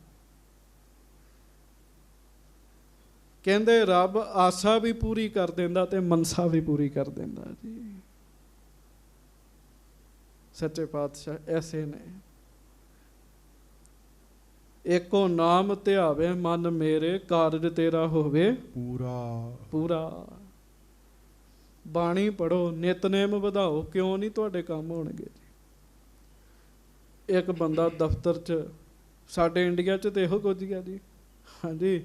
ਕਹਿੰਦੇ ਰੱਬ ਆਸਾ ਵੀ ਪੂਰੀ ਕਰ ਦਿੰਦਾ ਤੇ ਮਨਸਾ ਵੀ ਪੂਰੀ ਕਰ ਦਿੰਦਾ ਜੀ। ਸੱਚੇ ਪਾਤਸ਼ਾਹ ਐਸੇ ਨੇ। ਏਕੋ ਨਾਮ ਧਿਆਵੇ ਮਨ ਮੇਰੇ, ਕਾਰਜ ਤੇਰਾ ਹੋਵੇ ਪੂਰਾ ਪੂਰਾ। ਬਾਣੀ ਪੜੋ, ਨਿਤਨੇਮ ਵਧਾਓ, ਕਿਉਂ ਨਹੀਂ ਤੁਹਾਡੇ ਕੰਮ ਹੋਣਗੇ ਜੀ। ਇੱਕ ਬੰਦਾ ਦਫ਼ਤਰ 'ਚ, ਸਾਡੇ ਇੰਡੀਆ 'ਚ ਤੇ ਇਹੋ ਕੁਝ ਹੀ ਆ ਜੀ। ਹਾਂਜੀ,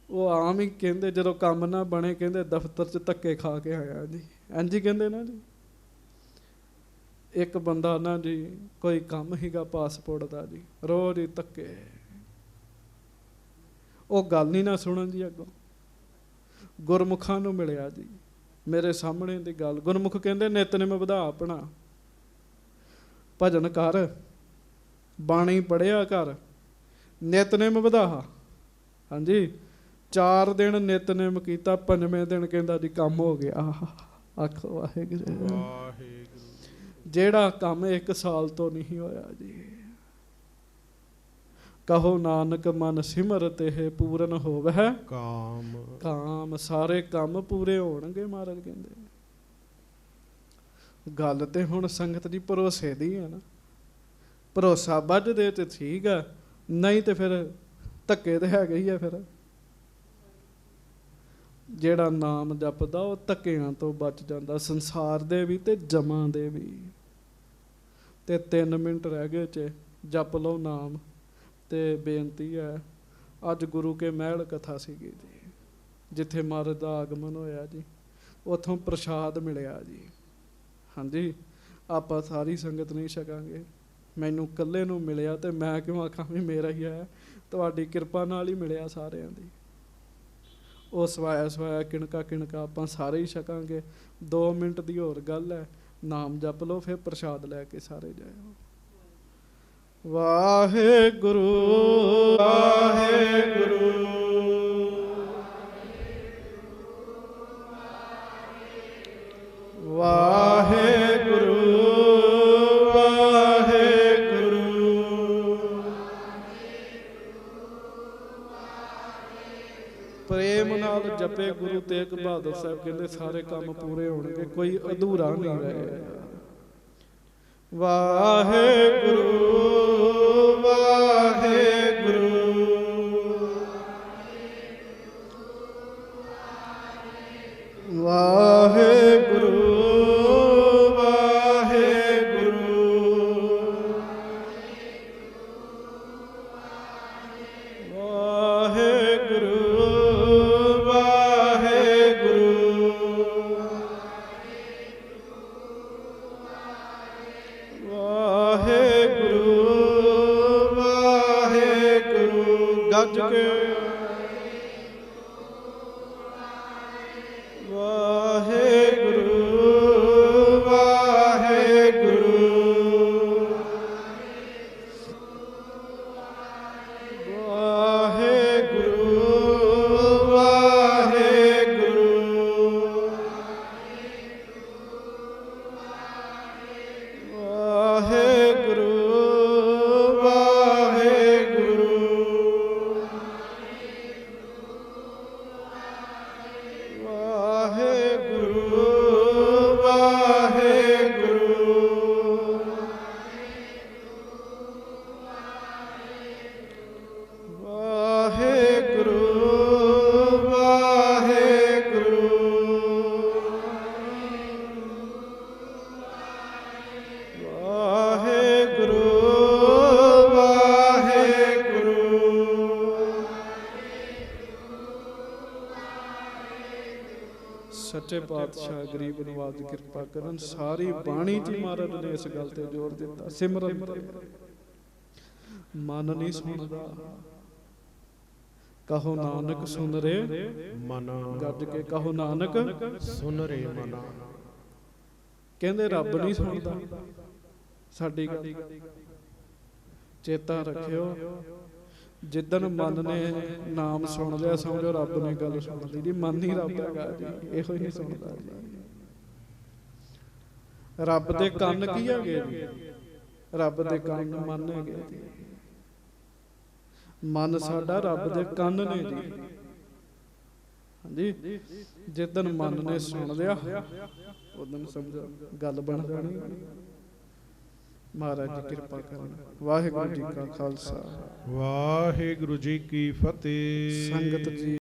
ਉਹ ਆਮ ਹੀ ਕਹਿੰਦੇ ਜਦੋਂ ਕੰਮ ਨਾ ਬਣੇ ਕਹਿੰਦੇ ਦਫ਼ਤਰ 'ਚ ਧੱਕੇ ਖਾ ਕੇ ਆਇਆ ਜੀ। ਇੰਝ ਹੀ ਕਹਿੰਦੇ ਨਾ ਜੀ। ਇੱਕ ਬੰਦਾ ਨਾ ਜੀ, ਕੋਈ ਕੰਮ ਹੀਗਾ ਪਾਸਪੋਰਟ ਦਾ ਜੀ, ਰੋਜ਼ ਹੀ ਧੱਕੇ। ਉਹ ਗੱਲ ਨਹੀਂ ਨਾ ਸੁਣਨ ਜੀ। ਅੱਗੋਂ ਗੁਰਮੁਖਾਂ ਨੂੰ ਮਿਲਿਆ ਜੀ, ਮੇਰੇ ਸਾਹਮਣੇ ਦੀ ਗੱਲ। ਗੁਰਮੁਖ ਕਹਿੰਦੇ ਨਿਤਨੇਮ ਵਧਾ ਆਪਣਾ, ਭਜਨ ਕਰ, ਬਾਣੀ ਪੜ੍ਹਿਆ ਕਰ, ਨਿਤਨੇਮ ਵਧਾ। ਹਾਂਜੀ, 4 ਦਿਨ ਨਿਤਨੇਮ ਕੀਤਾ, 5ਵੇਂ ਦਿਨ ਕਹਿੰਦਾ ਜੀ ਕੰਮ ਹੋ ਗਿਆ। ਆਖੋ ਵਾਹਿਗੁਰੂ ਵਾਹਿਗੁਰੂ। ਜਿਹੜਾ ਕੰਮ 1 ਸਾਲ ਤੋਂ ਨਹੀਂ ਹੋਇਆ ਜੀ। ਕਹੋ ਨਾਨਕ ਮਨ ਸਿਮਰਤ ਇਹ ਪੂਰਨ ਹੋਵੈ ਕਾਮ। ਕਾਮ। ਸਾਰੇ ਕੰਮ ਪੂਰੇ ਹੋਣਗੇ ਮਹਾਰਾਜ ਕਹਿੰਦੇ। ਗੱਲ ਤੇ ਹੁਣ ਸੰਗਤ ਦੀ ਭਰੋਸੇ ਦੀ ਹੈ ਨਾ। ਭਰੋਸਾ ਵੱਜਦੇ ਤੇ ਠੀਕ ਆ, ਨਹੀਂ ਤੇ ਫਿਰ ਧੱਕੇ ਤੇ ਹੈਗੇ ਹੀ ਆ। ਫਿਰ ਜਿਹੜਾ ਨਾਮ ਜਪਦਾ ਉਹ ਧੱਕਿਆਂ ਤੋਂ ਬਚ ਜਾਂਦਾ, ਸੰਸਾਰ ਦੇ ਵੀ ਤੇ ਜਮਾਂ ਦੇ ਵੀ। ਤੇ 3 ਮਿੰਟ ਰਹਿ ਗਏ ਚ ਜਪ ਲਓ ਨਾਮ। ਤੇ ਬੇਨਤੀ ਹੈ, ਅੱਜ ਗੁਰੂ ਕੇ ਮਹਿਲ ਕਥਾ ਸੀਗੀ ਜੀ, ਜਿੱਥੇ ਮਹਾਰਾਜ ਦਾ ਆਗਮਨ ਹੋਇਆ ਜੀ। ਉੱਥੋਂ ਪ੍ਰਸ਼ਾਦ ਮਿਲਿਆ ਜੀ। ਹਾਂਜੀ, ਆਪਾਂ ਸਾਰੀ ਸੰਗਤ ਨਹੀਂ ਛਕਾਂਗੇ। ਮੈਨੂੰ ਇਕੱਲੇ ਨੂੰ ਮਿਲਿਆ ਤੇ ਮੈਂ ਕਿਉਂ ਆਖਾਂ ਵੀ ਮੇਰਾ ਹੀ ਹੈ। ਤੁਹਾਡੀ ਕਿਰਪਾ ਨਾਲ ਹੀ ਮਿਲਿਆ ਸਾਰਿਆਂ ਦੀ। ਉਹ ਸਵਾਇਆ ਕਿਣਕਾ ਕਿਣਕਾ ਆਪਾਂ ਸਾਰੇ ਹੀ ਛਕਾਂਗੇ। 2 ਮਿੰਟ ਦੀ ਹੋਰ ਗੱਲ ਹੈ, ਨਾਮ ਜਪ ਲਓ, ਫਿਰ ਪ੍ਰਸ਼ਾਦ ਲੈ ਕੇ ਸਾਰੇ ਜਾਇਓ। ਵਾਹਿਗੁਰੂ ਵਾਹਿਗੁਰੂ ਵਾਹਿਗੁਰੂ ਵਾਹਿਗੁਰੂ। ਪ੍ਰੇਮ ਨਾਲ ਜਪੇ ਗੁਰੂ ਤੇਗ ਬਹਾਦਰ ਸਾਹਿਬ ਕਹਿੰਦੇ ਸਾਰੇ ਕੰਮ ਪੂਰੇ ਹੋਣਗੇ, ਕੋਈ ਅਧੂਰਾ ਨਹੀਂ ਰਹੇਗਾ। ਵਾਹਿਗੁਰੂ ਵਾਹਿਗੁਰੂ ਵਾਹਿਗੁਰੂ ਗੱਜ ਕੇ ਸੱਚੇ ਪਾਤਸ਼ਾਹ ਗਰੀਬ ਨਵਾਜ ਕਿਰਪਾ ਕਰਨ। ਸਾਰੀ ਬਾਣੀ ਚ ਮਹਾਰਾਜ ਨੇ ਇਸ ਗੱਲ ਤੇ ਜ਼ੋਰ ਦਿੱਤਾ, ਸਿਮਰਨ ਤੇ। ਮਨ ਨਹੀਂ ਸੁਣਦਾ, ਕਹੋ ਨਾਨਕ ਸੁਨ ਰੇ ਮਨਾ, ਗੱਜ ਕੇ ਕਹੋ ਨਾਨਕ ਸੁਨ ਰੇ ਮਨਾ। ਕਹਿੰਦੇ ਰੱਬ ਨਹੀਂ ਸੁਣਦਾ ਸਾਡੀ ਗੱਲ। ਚੇਤਾ ਰੱਖਿਓ, ਜਿੱਦਣ ਮਨ ਨੇ ਨਾਮ ਸੁਣ ਲਿਆ ਸਮਝੋ ਰੱਬ ਨੇ ਗੱਲ ਸੁਣ ਲਈ ਜੀ। ਮਨ ਹੀ ਰੱਬ ਹੈਗਾ ਜੀ, ਇਹੋ ਹੀ ਨਹੀਂ ਸੁਣਦਾ ਜੀ। ਰੱਬ ਦੇ ਕੰਨ ਕੀ ਹੈਗੇ ਜੀ? ਰੱਬ ਦੇ ਕੰਨ ਮਨ ਹੈਗੇ ਜੀ। ਮਨ ਸਾਡਾ ਰੱਬ ਦੇ ਕੰਨ ਨੇ ਜੀ। ਹਾਂਜੀ, ਜਿੱਦਣ ਮਨ ਨੇ ਸੁਣ ਲਿਆ ਉਦੋਂ ਸਮਝੋ ਗੱਲ ਬਣ ਜਾਣੀ। ਮਹਾਰਾਜ ਜੀ ਕਿਰਪਾ ਕਰਨ। ਵਾਹਿਗੁਰੂ ਜੀ ਕਾ ਖਾਲਸਾ, ਵਾਹਿਗੁਰੂ ਜੀ ਕੀ ਫਤਿਹ। ਸੰਗਤ ਜੀ